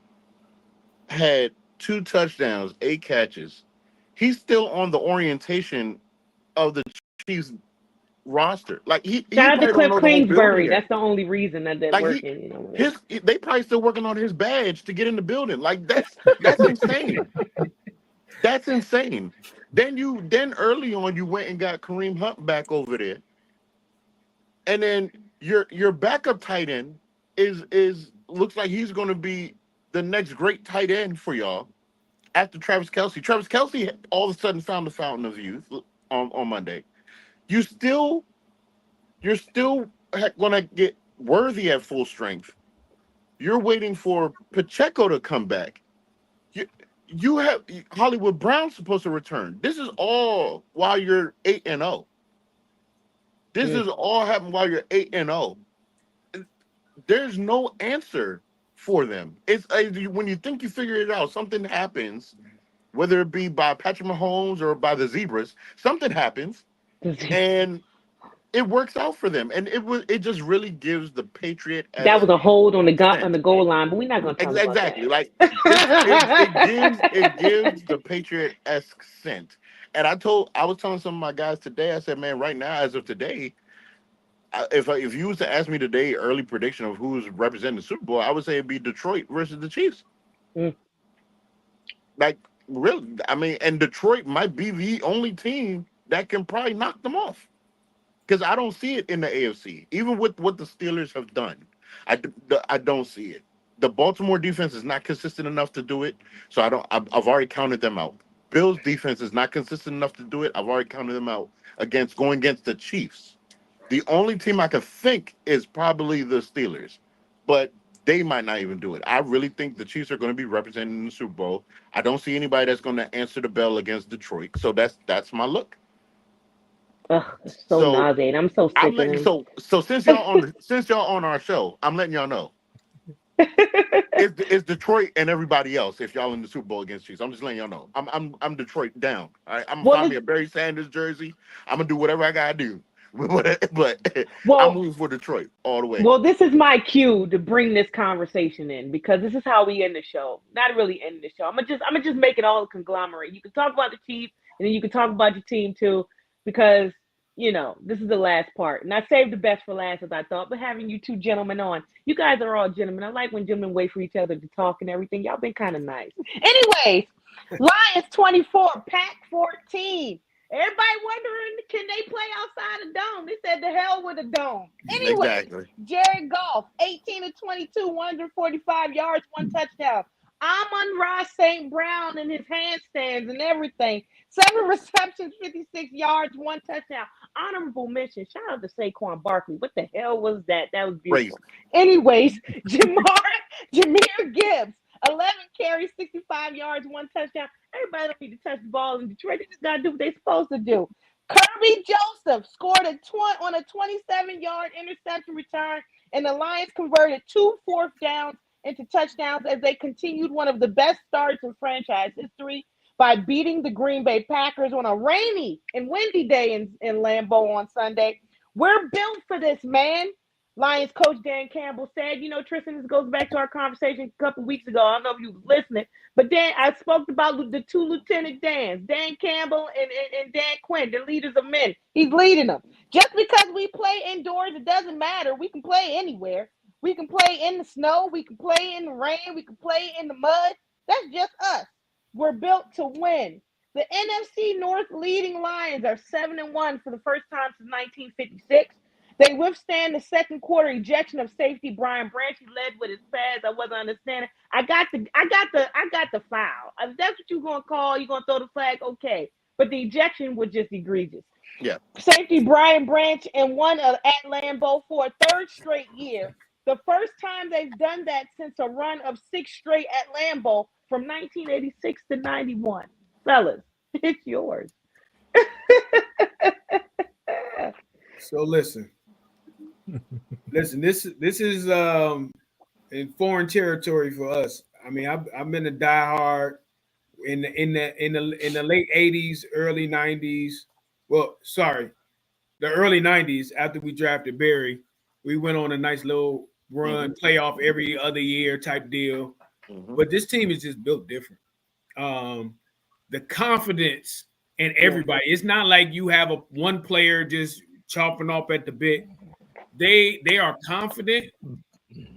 had 2 touchdowns, 8 catches. He's still on the orientation of the Chiefs roster. Like he Shout out to Cliff Kingsbury. That's That's the only reason that they're working. They probably still working on his badge to get in the building. Like that's insane. That's insane. Then early on you went and got Kareem Hunt back over there, and then your backup tight end is looks like he's going to be the next great tight end for y'all after Travis Kelce. Travis Kelce all of a sudden found the fountain of youth on Monday. You're still going to get Worthy at full strength. You're waiting for Pacheco to come back. You have Hollywood Brown supposed to return. This is all while you're 8-0. This is all happening while you're 8-0. There's no answer for them. It's when you think you figure it out, something happens, whether it be by Patrick Mahomes or by the Zebras. Something happens, and it works out for them. And it just really gives the Patriot. That was a hold on the goal line, but we're not going to talk about that. Exactly. Like it gives the Patriot-esque scent. And I was telling some of my guys today, I said, man, right now, as of today, if you was to ask me today, early prediction of who's representing the Super Bowl, I would say it'd be Detroit versus the Chiefs. Like, really, I mean, and Detroit might be the only team that can probably knock them off. Because I don't see it in the AFC. Even with what the Steelers have done, I don't see it. The Baltimore defense is not consistent enough to do it, so I've already counted them out. Bills defense is not consistent enough to do it. I've already counted them out going against the Chiefs. The only team I could think is probably the Steelers, but they might not even do it. I really think the Chiefs are going to be represented in the Super Bowl. I don't see anybody that's going to answer the bell against Detroit, so that's my look. Ugh, so nauseating. I'm so sick of them. So since y'all on our show, I'm letting y'all know. It's Detroit and everybody else. If y'all in the Super Bowl against Chiefs, I'm just letting y'all know. I'm Detroit down. All right? I'm find me a Barry Sanders jersey. I'm gonna do whatever I gotta do. But I'm moving for Detroit all the way. Well, this is my cue to bring this conversation in because this is how we end the show. Not really end the show. I'm gonna just make it all a conglomerate. You can talk about the Chiefs and then you can talk about your team too. Because, this is the last part. And I saved the best for last, as I thought. But having you two gentlemen on, you guys are all gentlemen. I like when gentlemen wait for each other to talk and everything. Y'all been kind of nice. Anyways, Lions 24, Pack 14. Everybody wondering, can they play outside the dome? They said the hell with a dome. Anyway, exactly. Jared Goff, 18 of 22, 145 yards, 1 touchdown. Amon-Ra St. Brown and his handstands and everything. 7 receptions, 56 yards, 1 touchdown. Honorable mention. Shout out to Saquon Barkley. What the hell was that? That was beautiful. Crazy. Anyways, Jahmyr Gibbs, 11 carries, 65 yards, 1 touchdown. Everybody don't need to touch the ball in Detroit. They just got to do what they're supposed to do. Kirby Joseph scored on a 27-yard interception return, and the Lions converted 2 fourth downs into touchdowns as they continued one of the best starts in franchise history by beating the Green Bay Packers on a rainy and windy day in Lambeau on Sunday. We're built for this, man. Lions coach Dan Campbell said, Tristan, this goes back to our conversation a couple weeks ago. I don't know if you were listening, but I spoke about the two Lieutenant Dans, Dan Campbell and Dan Quinn, the leaders of men. He's leading them. Just because we play indoors, it doesn't matter. We can play anywhere. We can play in the snow. We can play in the rain. We can play in the mud. That's just us. We're built to win. The NFC North leading Lions are 7-1 for the first time since 1956. They withstand the second quarter ejection of safety Brian Branch. He led with his pass. I wasn't understanding. I got the foul. If that's what you're gonna call, you're gonna throw the flag, okay. But the ejection was just egregious. Yeah. Safety Brian Branch and won at Lambeau for a third straight year. The first time they've done that since a run of 6 straight at Lambeau from 1986 to 91. Fellas, it's yours. So listen, this is in foreign territory for us. I mean, I've been a diehard in the late 80s, early 90s. Well, sorry, the early 90s. After we drafted Barry, we went on a nice little run, playoff every other year type deal. But this team is just built different. The confidence in everybody. It's not like you have one player just chopping off at the bit. They are confident,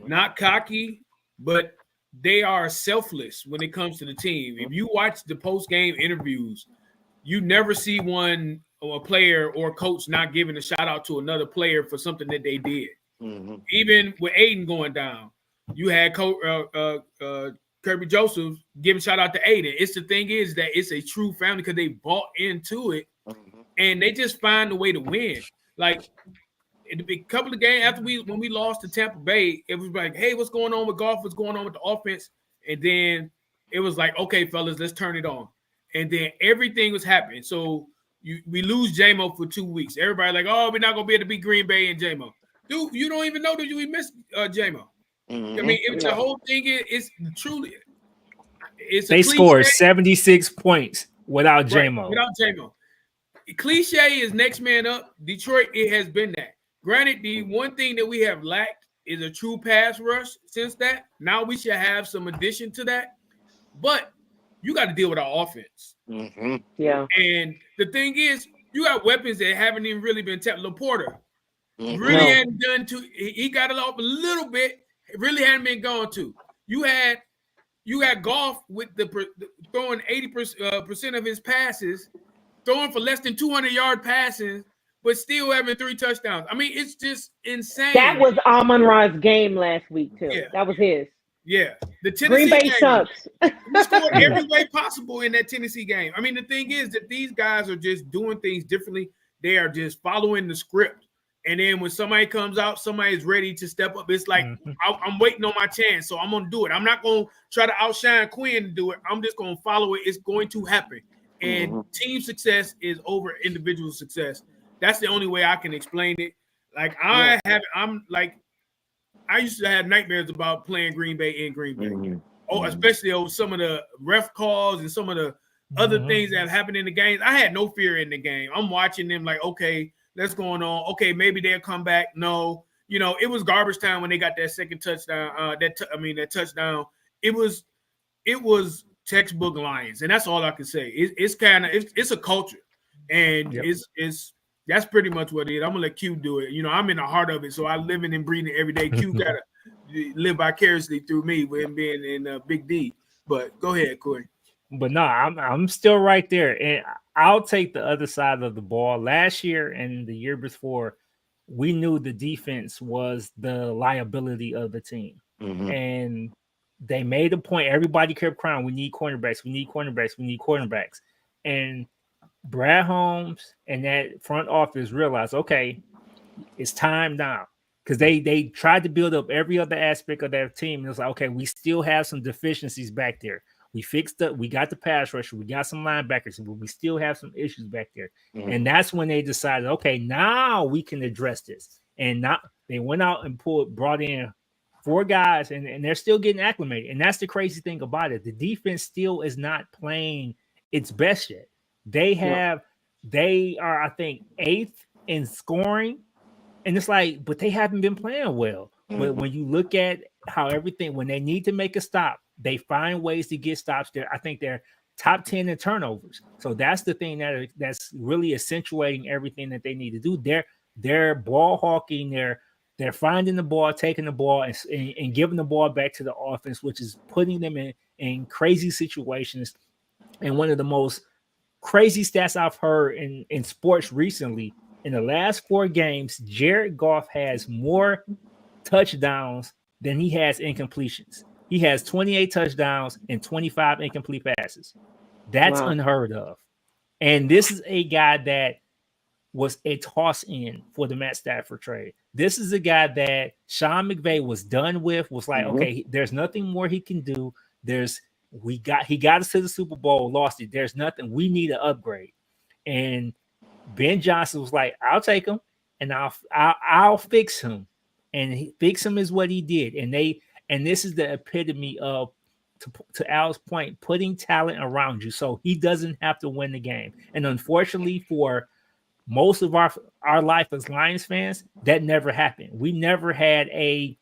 not cocky, but they are selfless when it comes to the team. If you watch the post-game interviews, you never see a player or a coach not giving a shout out to another player for something that they did. Even with Aiden going down, you had Kirby Joseph giving shout out to Aiden. It's the thing is that it's a true family because they bought into it and they just find a way to win. Like a couple of games after when we lost to Tampa Bay, it was like, hey, what's going on with golf? What's going on with the offense? And then it was like, okay, fellas, let's turn it on. And then everything was happening. So we lose J-Mo for 2 weeks. Everybody like, oh, we're not gonna be able to beat Green Bay and J-Mo. Dude, you don't even know that we missed J-Mo. I mean, the whole thing is truly. They scored 76 points without J-Mo. Right, without J-Mo. Cliche is next man up. Detroit, it has been that. Granted, the one thing that we have lacked is a true pass rush since that. Now we should have some addition to that. But you got to deal with our offense. Yeah. And the thing is, you got weapons that haven't even really been tapped. Laporta really hadn't done too. He got it off a little bit. It really hadn't been gone to. You had Goff with the throwing 80% of his passes, throwing for less than 200-yard passes, but still having 3 touchdowns. I mean, it's just insane. That was Amon-Ra's game last week too. Yeah. That was his. Yeah, the Tennessee Green Bay game, sucks. we scored every way possible in that Tennessee game. I mean, the thing is that these guys are just doing things differently. They are just following the script. And then when somebody comes out, somebody is ready to step up. It's like, I'm waiting on my chance, so I'm going to do it. I'm not going to try to outshine Quinn to do it. I'm just going to follow it. It's going to happen. And team success is over individual success. That's the only way I can explain it. Like, I used to have nightmares about playing Green Bay in Green Bay. Oh, especially over some of the ref calls and some of the other things that have happened in the games. I had no fear in the game. I'm watching them like, okay, that's going on. Okay, maybe they'll come back. No, it was garbage time when they got that second touchdown. That touchdown. It was textbook Lions, and that's all I can say. It's a culture, and that's pretty much what it is. I'm gonna let Q do it. I'm in the heart of it, so I live in and breathe it every day. Q gotta live vicariously through me with being in Big D. But go ahead, Corey. But no, I'm still right there, and I'll take the other side of the ball. Last year and the year before, we knew the defense was the liability of the team, and they made a point. Everybody kept crying, "We need cornerbacks. We need cornerbacks. We need cornerbacks." And Brad Holmes and that front office realized, okay, it's time now, because they tried to build up every other aspect of their team. And it's like, okay, we still have some deficiencies back there. We got the pass rusher, we got some linebackers, but we still have some issues back there. And that's when they decided, okay, now we can address this. And now they went out and brought in 4 guys, and they're still getting acclimated. And that's the crazy thing about it. The defense still is not playing its best yet. They are, I think, 8th in scoring. And it's like, but they haven't been playing well. But when you look at how everything, when they need to make a stop, they find ways to get stops there. I think they're top 10 in turnovers. So that's the thing that's really accentuating everything that they need to do. They're ball hawking. They're finding the ball, taking the ball, and giving the ball back to the offense, which is putting them in crazy situations. And one of the most crazy stats I've heard in sports recently, in the last 4 games, Jared Goff has more touchdowns than he has incompletions. He has 28 touchdowns and 25 incomplete passes. That's unheard of. And this is a guy that was a toss-in for the Matt Stafford trade. This is a guy that Sean McVay was done with, was like, okay, there's nothing more he can do. He got us to the Super Bowl, lost it. There's nothing. We need an upgrade. And Ben Johnson was like, I'll take him and I'll fix him. And fix him is what he did. And this is the epitome of, to Al's point, putting talent around you so he doesn't have to win the game. And unfortunately for most of our life as Lions fans, that never happened. We never had a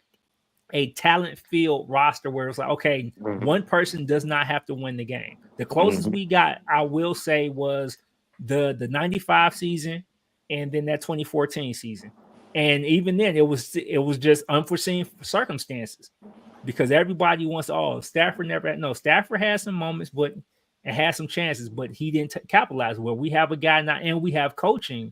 talent-filled roster where it's like, okay, one person does not have to win the game. The closest we got, I will say, was the 95 season and then that 2014 season. And even then, it was just unforeseen circumstances because everybody wants, Stafford never had. No, Stafford had some moments, but and had some chances, but he didn't capitalize. Well, we have a guy now, and we have coaching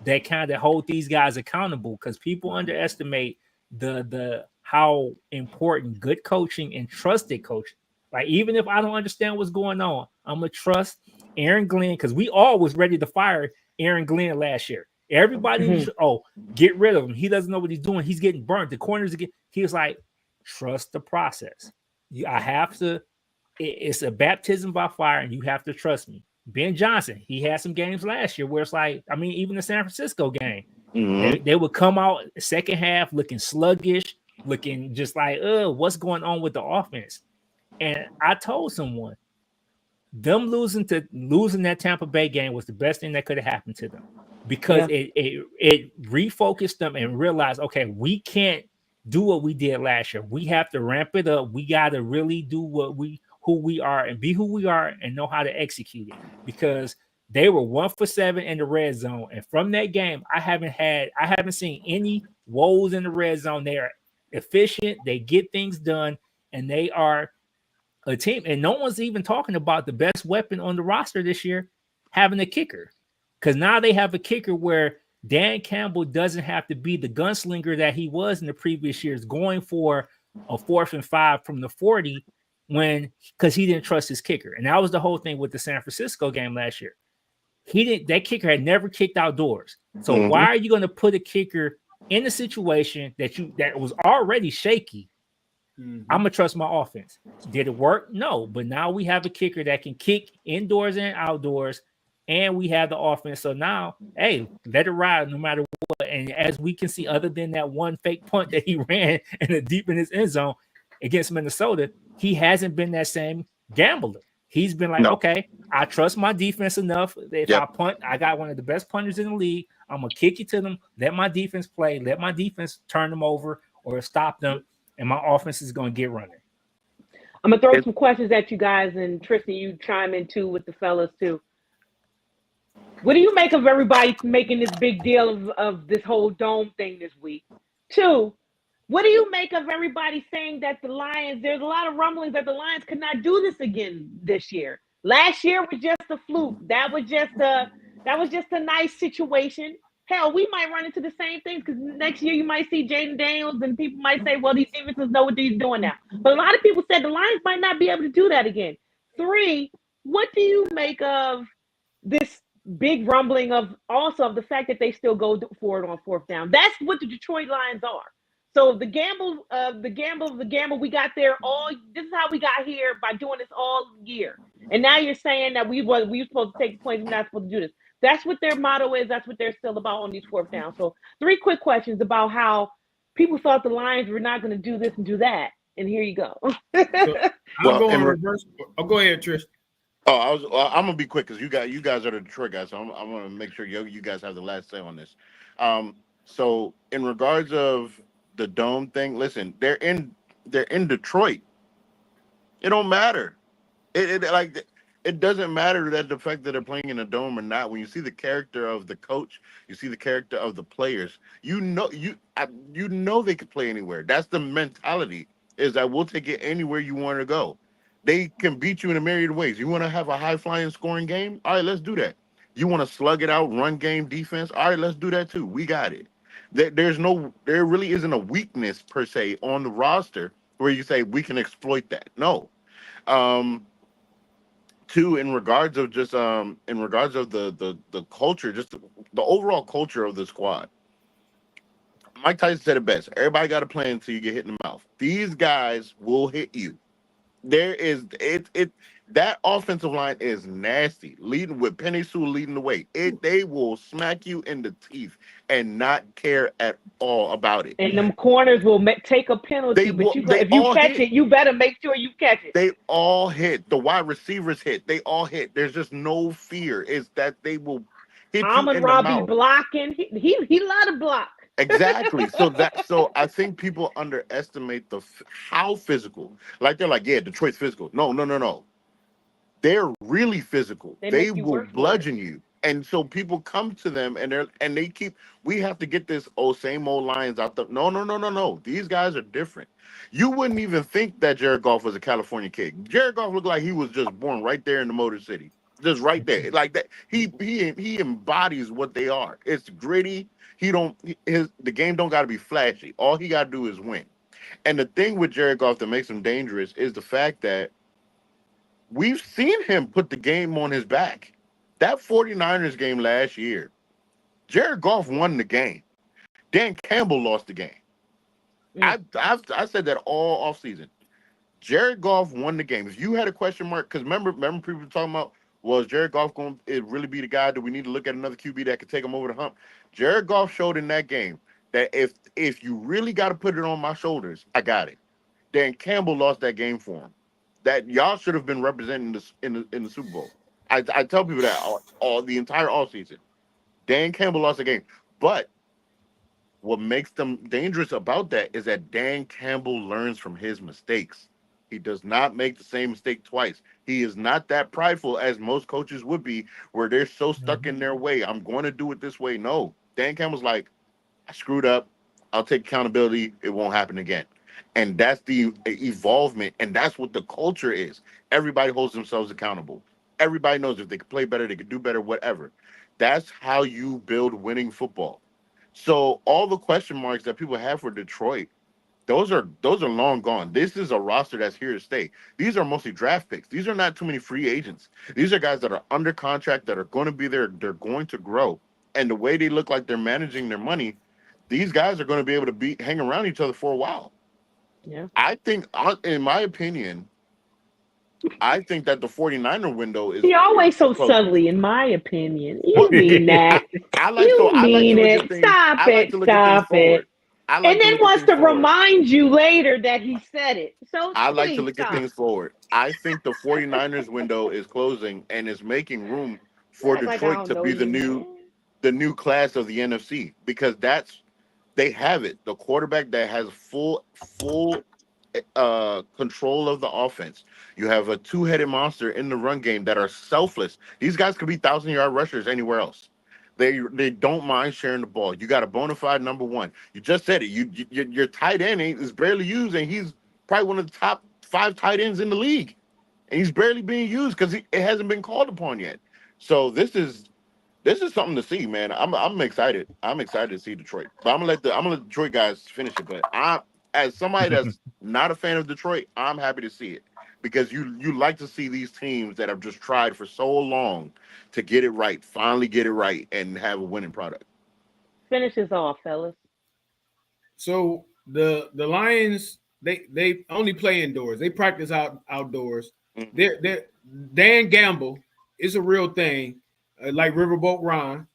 that kind of hold these guys accountable because people underestimate the how important good coaching and trusted coaching. Like, even if I don't understand what's going on, I'm gonna trust Aaron Glenn because we all was ready to fire Aaron Glenn last year. Everybody was, get rid of him. He doesn't know what he's doing. He's getting burnt. The corners again. He was like, trust the process. I have to. It's a baptism by fire, and you have to trust me. Ben Johnson, he had some games last year where it's like, I mean, even the San Francisco game, they would come out second half looking sluggish, looking just like, what's going on with the offense? And I told someone, them losing that Tampa Bay game was the best thing that could have happened to them because it refocused them and realized, okay, we can't do what we did last year. We have to ramp it up. We got to really do who we are and be who we are and know how to execute it because they were 1 for 7 in the red zone. And from that game, I haven't seen any woes in the red zone. They are efficient. They get things done and they are a team. And no one's even talking about the best weapon on the roster this year, having a kicker. Because now they have a kicker where Dan Campbell doesn't have to be the gunslinger that he was in the previous years, going for a 4th and 5 from the 40 because he didn't trust his kicker. And that was the whole thing with the San Francisco game last year. That kicker had never kicked outdoors. So why are you going to put a kicker in a situation that was already shaky? I'm gonna trust my offense. Did it work? No, but now we have a kicker that can kick indoors and outdoors, and we have the offense. So now, hey, let it ride no matter what. And as we can see, other than that one fake punt that he ran deep in his end zone against Minnesota, he hasn't been that same gambler. He's been like, okay, I trust my defense enough. If I punt, I got one of the best punters in the league. I'm gonna kick it to them. Let my defense play. Let my defense turn them over or stop them. And my offense is going to get running. I'm going to throw some questions at you guys, and Tristan, you chime in too with the fellas too. What do you make of everybody making this big deal of this whole dome thing this week? 2, what do you make of everybody saying that the Lions, there's a lot of rumblings that the Lions could not do this again this year. Last year was just a fluke. That was just a nice situation. Hell, we might run into the same things because next year you might see Jaden Daniels and people might say, well, these defenses know what they're doing now. But a lot of people said the Lions might not be able to do that again. 3, what do you make of this big rumbling of the fact that they still go for it on 4th down? That's what the Detroit Lions are. So the gamble, we got there all. This is how we got here by doing this all year. And now you're saying that we were supposed to take points. We're not supposed to do this. That's what their motto is. That's what they're still about on these fourth downs. So 3 quick questions about how people thought the Lions were not going to do this and do that. And here you go. So I'll go in reverse. Oh, go ahead, Trish. Oh, I'm gonna be quick because you guys are the Detroit guys, so I'm gonna make sure you guys have the last say on this. So in regards of the dome thing, listen, they're in Detroit. It don't matter. It doesn't matter that the fact that they're playing in a dome or not. When you see the character of the coach, you see the character of the players. You know they could play anywhere. That's the mentality. Is that we'll take it anywhere you want to go. They can beat you in a myriad of ways. You want to have a high-flying scoring game? All right, let's do that. You want to slug it out, run game, defense? All right, let's do that too. We got it. There really isn't a weakness per se on the roster where you say we can exploit that. No. Two, in regards of the culture, just the overall culture of the squad. Mike Tyson said it best. Everybody got a plan until you get hit in the mouth. These guys will hit you. That offensive line is nasty. Leading with Penei Sewell leading the way. They will smack you in the teeth and not care at all about it. And them corners will take a penalty, if you catch it, you better make sure you catch it. They all hit. The wide receivers hit. They all hit. There's just no fear. It's that they will hit you in the mouth. Blocking. He lot of block. Exactly. So I think people underestimate how physical. Like they're like, yeah, Detroit's physical. No. They're really physical. They will bludgeon you. And so people come to them and they keep. We have to get this same old Lions out there. No. These guys are different. You wouldn't even think that Jared Goff was a California kid. Jared Goff looked like he was just born right there in the Motor City, just right there, like that. He embodies what they are. It's gritty. The game don't got to be flashy. All he got to do is win. And the thing with Jared Goff that makes him dangerous is the fact that we've seen him put the game on his back. That 49ers game last year, Jared Goff won the game. Dan Campbell lost the game. I said that all offseason. Jared Goff won the game. If you had a question mark, because remember people talking about, was Jared Goff going to really be the guy? Do we need to look at another QB that could take him over the hump? Jared Goff showed in that game that if you really got to put it on my shoulders, I got it. Dan Campbell lost that game for him. That y'all should have been representing this in the Super Bowl. I tell people that all the entire offseason. Dan Campbell lost the game. But what makes them dangerous about that is that Dan Campbell learns from his mistakes. He does not make the same mistake twice. He is not that prideful as most coaches would be, where they're so stuck in their way. I'm going to do it this way. No. Dan Campbell's like, I screwed up. I'll take accountability. It won't happen again. And that's the evolvement. And that's what the culture is. Everybody holds themselves accountable. Everybody knows if they could play better, they could do better, whatever. That's how you build winning football. So all the question marks that people have for Detroit, those are long gone. This is a roster that's here to stay. These are mostly draft picks. These are not too many free agents. These are guys that are under contract that are going to be there. They're going to grow. And the way they look like they're managing their money, these guys are going to be able to hang around each other for a while. Yeah. I think, in my opinion, that the 49er window is. He always so subtly, in my opinion. You mean that. I like it. Stop it. And then wants to remind you later that he said it. So I like to look at things forward. I think the 49ers window is closing and is making room for Detroit to be the new class of the NFC, because they have it. The quarterback that has full control of the offense. You have a two-headed monster in the run game that are selfless. These guys could be 1,000-yard rushers anywhere else. They don't mind sharing the ball. You got a bona fide number one. You just said it. Your tight end is barely used, and he's probably one of the top 5 tight ends in the league, and he's barely being used because it hasn't been called upon yet. So this is something to see, man. I'm excited. I'm excited to see Detroit. But I'm gonna let the Detroit guys finish it. But as somebody that's not a fan of Detroit, I'm happy to see it, because you like to see these teams that have just tried for so long to get it right, finally get it right, and have a winning product. Finish this off, fellas. So the Lions, they only play indoors. They practice outdoors. They're Dan Gamble is a real thing, like Riverboat Ron.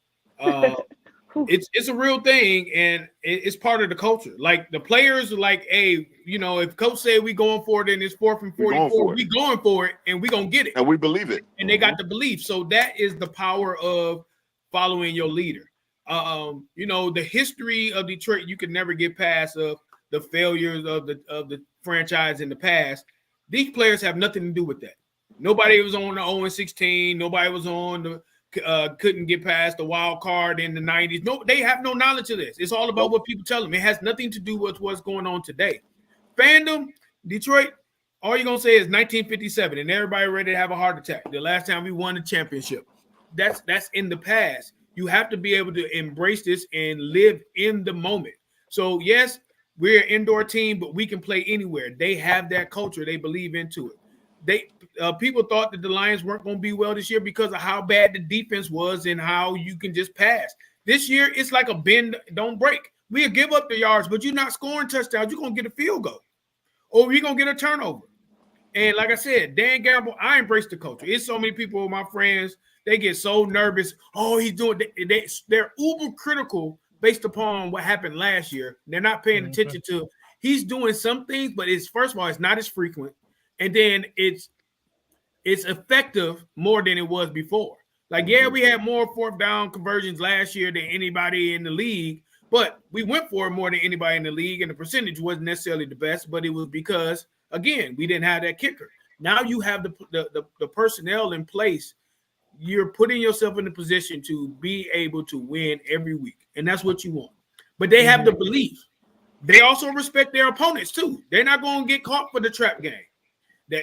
It's a real thing, and it's part of the culture. Like the players are like, hey, if coach said we going for it and it's 4th and 44, we going for it and we gonna get it. And we believe it. And they got the belief. So that is the power of following your leader. The history of Detroit, you can never get past of the failures of the franchise in the past. These players have nothing to do with that. Nobody was on the 0-16. Nobody was on the couldn't get past the wild card in the 90s. No, they have no knowledge of this. It's all about what people tell them. It has nothing to do with what's going on today. Fandom, Detroit, all you're gonna say is 1957, and everybody ready to have a heart attack. The last time we won the championship. That's in the past. You have to be able to embrace this and live in the moment. So yes, we're an indoor team, but we can play anywhere. They have that culture. They believe into it. People thought that the Lions weren't going to be well this year because of how bad the defense was and how you can just pass. This year, it's like a bend, don't break. We'll give up the yards, but you're not scoring touchdowns. You're going to get a field goal, or you're going to get a turnover. And like I said, Dan Gamble, I embrace the culture. It's so many people, my friends, they get so nervous. Oh, he's doing they're uber critical based upon what happened last year. They're not paying attention to he's doing some things, but first of all, it's not as frequent. And then it's effective more than it was before. Like, yeah, we had more 4th down conversions last year than anybody in the league, but we went for it more than anybody in the league, and the percentage wasn't necessarily the best, but it was because, again, we didn't have that kicker. Now you have the personnel in place. You're putting yourself in a position to be able to win every week, and that's what you want. But they have the belief. They also respect their opponents, too. They're not going to get caught for the trap game.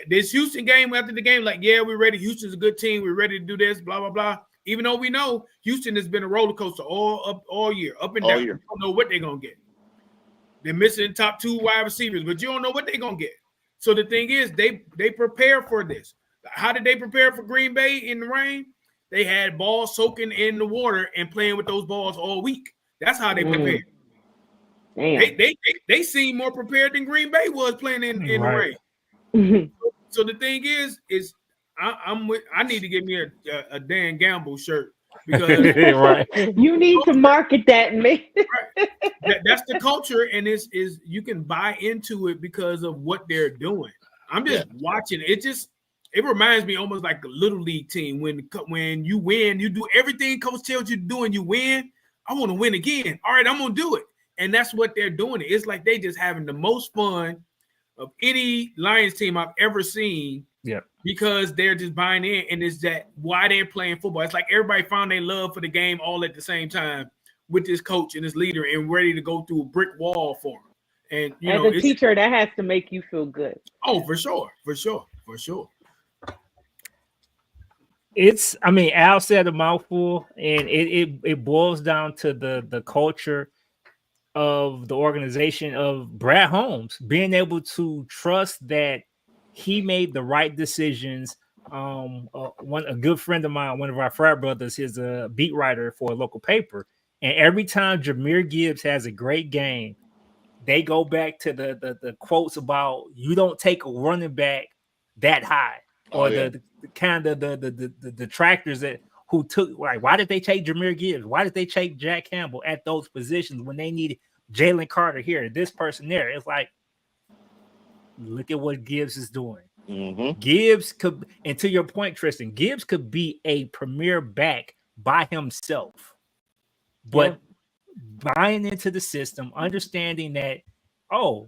This Houston game, after the game, like, yeah, we're ready. Houston's a good team. We're ready to do this, blah, blah, blah. Even though we know Houston has been a roller coaster all year, up and down. You don't know what they're going to get. They're missing top 2 wide receivers, but you don't know what they're going to get. So the thing is, they prepare for this. How did they prepare for Green Bay in the rain? They had balls soaking in the water and playing with those balls all week. That's how they prepared. They seem more prepared than Green Bay was playing in the rain. So the thing is I need to get me a Dan Gamble shirt because you need to market that, man. That's the culture, and is you can buy into it because of what they're doing. I'm just watching it. It reminds me almost like a little league team. When you win, you do everything coach tells you to do, and you win. I want to win again. All right, I'm gonna do it, and that's what they're doing. It's like they just having the most fun of any Lions team I've ever seen. Yeah, because they're just buying in, and it's that why they're playing football. It's like everybody found their love for the game all at the same time with this coach and this leader, and ready to go through a brick wall for them. And as a teacher, that has to make you feel good. Oh, for sure. Al said a mouthful, and it boils down to the culture of the organization of Brad Holmes being able to trust that he made the right decisions. A good friend of mine, one of our frat brothers, is a beat writer for a local paper, and every time Jahmyr Gibbs has a great game, they go back to the quotes about you don't take a running back that high, or the detractors that who took, like, why did they take Jahmyr Gibbs? Why did they take Jack Campbell at those positions when they needed Jalen Carter here, this person there? It's like, look at what Gibbs is doing. Gibbs could, and to your point, Tristan, Gibbs could be a premier back by himself, but buying into the system, understanding that,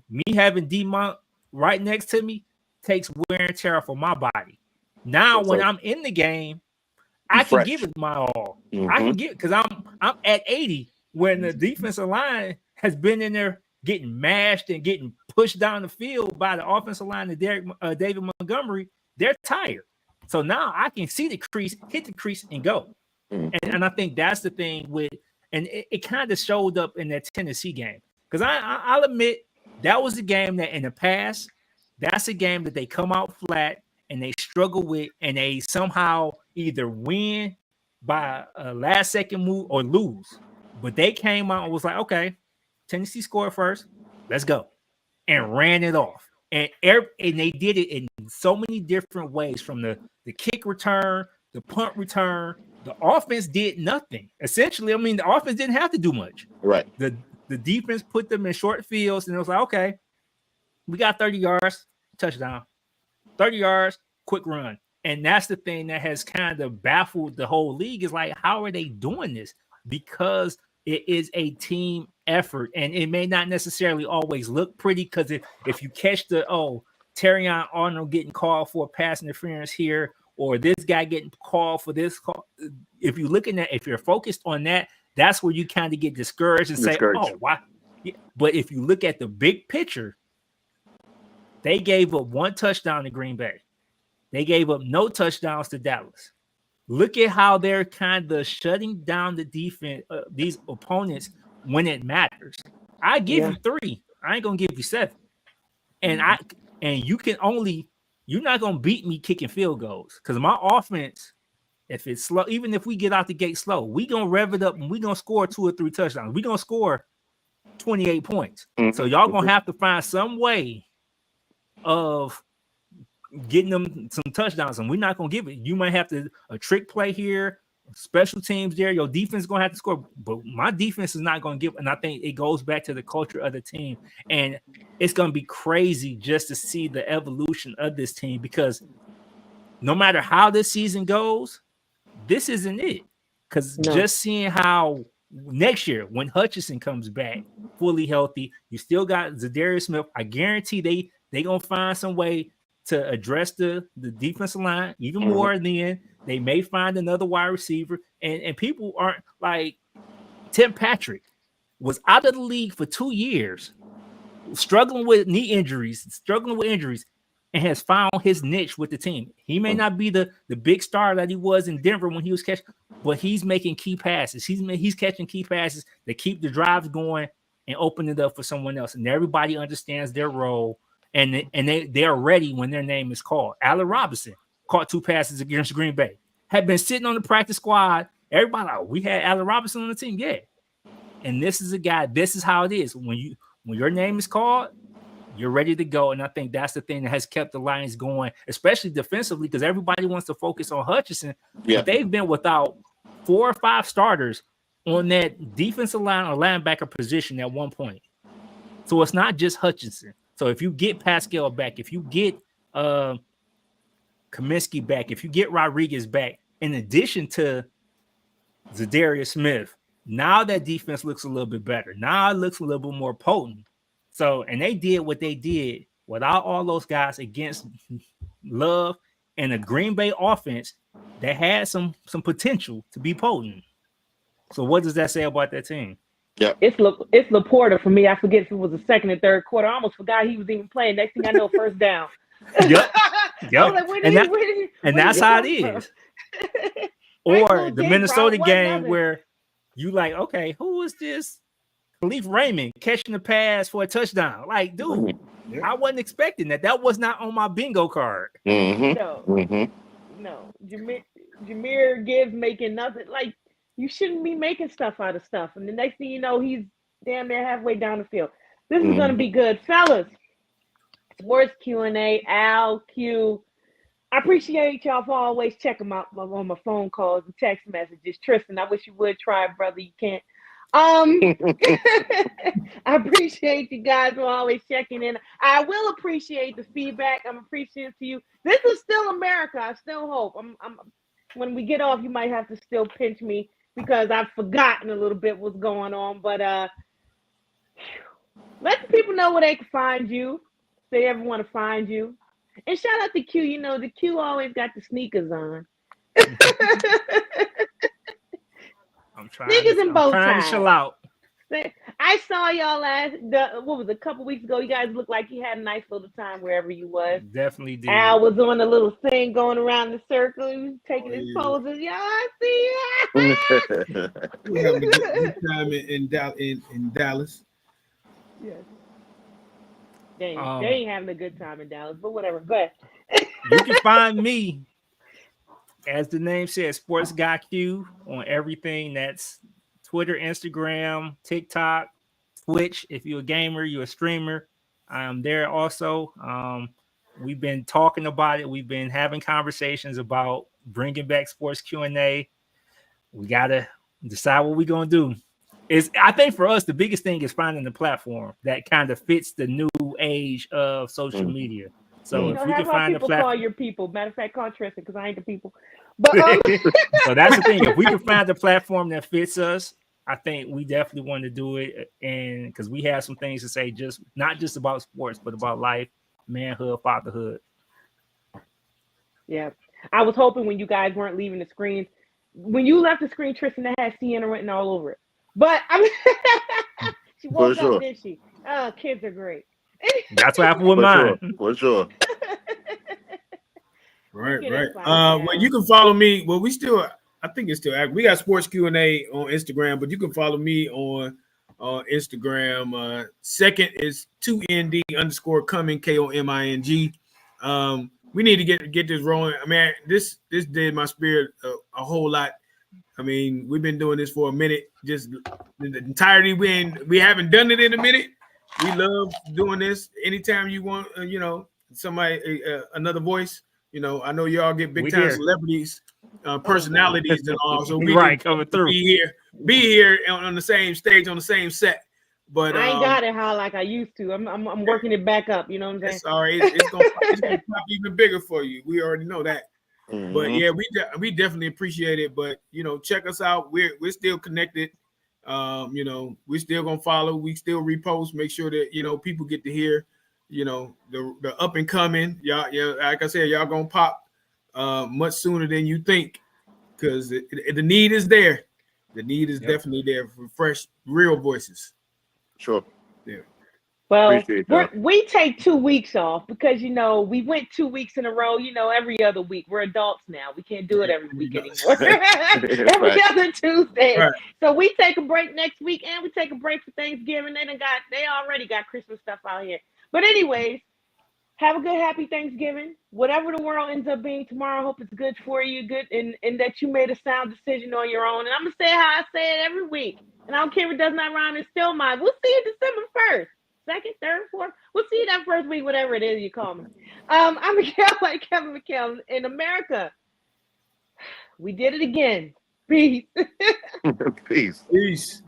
me having D-Monk right next to me takes wear and tear for my body. Now, when I'm in the game, I can give it my all. I can get, because I'm at 80 when the defensive line has been in there getting mashed and getting pushed down the field by the offensive line of David Montgomery. They're tired. So now I can see the crease, hit the crease, and go. And I think that's the thing with, and it kind of showed up in that Tennessee game. Because I'll admit, that was a game that in the past, that's a game that they come out flat and they struggle with, and they somehow either win by a last second move or lose. But they came out and was like, okay, Tennessee scored first. let's go, and ran it off. And they did it in so many different ways, from the kick return, the punt return. The offense did nothing. Essentially, I mean, the offense didn't have to do much. Right. The defense put them in short fields, and it was like, okay, we got 30 yards, touchdown. 30 yards, quick run. And that's the thing that has kind of baffled the whole league, is like, how are they doing this? Because it is a team effort, and it may not necessarily always look pretty, because if you catch Terrion Arnold getting called for pass interference here, or this guy getting called for this call, if you're focused on that, that's where you kind of get discouraged and say, oh, why? Yeah. But if you look at the big picture, they gave up 1 touchdown to Green Bay. They gave up no touchdowns to Dallas. Look at how they're kind of shutting down the defense, these opponents, when it matters. I give you 3. I ain't gonna give you 7. And you're not gonna beat me kicking field goals, because my offense, if it's slow, even if we get out the gate slow, we gonna rev it up and we gonna score 2 or 3 touchdowns. We gonna score 28 points. So y'all gonna have to find some way of getting them some touchdowns, and we're not gonna give it. You might have to a trick play here, special teams there. Your defense is gonna have to score, but my defense is not gonna give. And I think it goes back to the culture of the team, and it's gonna be crazy just to see the evolution of this team, because no matter how this season goes, this isn't it. Because just seeing how next year, when Hutchinson comes back fully healthy, you still got Zadarius Smith. I guarantee they gonna find some way to address the defensive line even more. Than they may find another wide receiver, and people aren't like Tim Patrick was out of the league for 2 years, struggling with knee injuries, and has found his niche with the team. He may not be the big star that he was in Denver when he was catching, but he's making key passes. He's catching key passes that keep the drives going and open it up for someone else. And everybody understands their role, and they are ready when their name is called. Allen Robinson caught 2 passes against Green Bay. Had been sitting on the practice squad. Everybody like, we had Allen Robinson on the team, yeah. And this is a guy. This is how it is when your name is called. You're ready to go. And I think that's the thing that has kept the Lions going, especially defensively, because everybody wants to focus on Hutchinson. Yeah. But they've been without 4 or 5 starters on that defensive line or linebacker position at one point. So it's not just Hutchinson. So if you get Pascal back, if you get Kaminsky back, if you get Rodriguez back, in addition to Zadarius Smith, now that defense looks a little bit better. Now it looks a little bit more potent. So, and they did what they did without all those guys against Love and a Green Bay offense that had some potential to be potent. So what does that say about that team? Yeah, it's Laporta for me. I forget if it was the second or third quarter. I almost forgot he was even playing. Next thing I know, first down. Yep. Like, and that's how it is. Or the Minnesota game where you like, okay, who is this? Khalif Raymond catching the pass for a touchdown. Like, dude, I wasn't expecting that. That was not on my bingo card. No. Jahmyr Gibbs making nothing. Like, you shouldn't be making stuff out of stuff. And the next thing you know, he's damn near halfway down the field. This is going to be good. Fellas, sports Q&A, Al, Q. I appreciate y'all for always checking out on my phone calls and text messages. Tristan, I wish you would try, brother. You can't. I appreciate you guys for always checking in. I will appreciate the feedback. I'm appreciative to you. This is still America. I still hope. When we get off, you might have to still pinch me because I've forgotten a little bit what's going on. But let the people know where they can find you. If they ever want to find you. And shout out to Q. You know, the Q always got the sneakers on. I'm trying to chill out. I saw y'all a couple weeks ago. You guys looked like you had a nice little time wherever you was. Definitely did. Al was on a little thing going around the circle. He was taking his poses. Y'all, I see you. We having a good time in Dallas. Yes. They ain't having a good time in Dallas, but whatever. Go ahead. You can find me, as the name says, Sports Guy Q on everything. That's Twitter, Instagram, TikTok, Twitch. If you're a gamer, you're a streamer, I'm there also. We've been talking about it. We've been having conversations about bringing back sports Q&A. We gotta decide what we're gonna do. I think for us the biggest thing is finding the platform that kind of fits the new age of social media. So if we can find the platform, call your people. Matter of fact, call Tristan because I ain't the people. But so that's the thing. If we can find the platform that fits us, I think we definitely want to do it. And because we have some things to say, just not just about sports, but about life, manhood, fatherhood. Yeah, I was hoping when you guys weren't leaving the screens, when you left the screen, Tristan, that had Sienna written all over it. But I mean, she woke up, didn't she? Oh, kids are great. That's what happened with mine. For sure. Right. Well, you can follow me. Well, I think it's still active. We got Sports Q&A on Instagram, but you can follow me on Instagram. Second is 2ND_coming KOMING. We need to get this rolling. I mean, this did my spirit a whole lot. I mean, we've been doing this for a minute. Just the entirety. We haven't done it in a minute. We love doing this. Anytime you want, somebody another voice. I know y'all get big time celebrities, personalities, and all. So we coming through. Be here on the same stage, on the same set. But I ain't got it how like I used to. I'm working it back up. You know what I'm saying? It's all right. It's gonna pop even bigger for you. We already know that. Mm-hmm. But yeah, we definitely appreciate it. But check us out. We're still connected. We're still gonna follow. We still repost. Make sure that people get to hear. The up and coming. Y'all, like I said, y'all gonna pop much sooner than you think, because the need is there. The need is definitely there for fresh, real voices. Sure. Yeah. Well, we take 2 weeks off because we went 2 weeks in a row. Every other week. We're adults now. We can't do it every week anymore. Every other Tuesday. Right. So we take a break next week, and we take a break for Thanksgiving. They already got Christmas stuff out here. But anyways, have a good, happy Thanksgiving. Whatever the world ends up being tomorrow, I hope it's good for you, good, and that you made a sound decision on your own. And I'm going to say how I say it every week. And I don't care if it does not rhyme, it's still mine. We'll see you December 1st, 2nd, 3rd, 4th. We'll see you that first week, whatever it is you call me. I'm Mikhail, like Kevin McHale. In America, we did it again. Peace. Peace. Peace.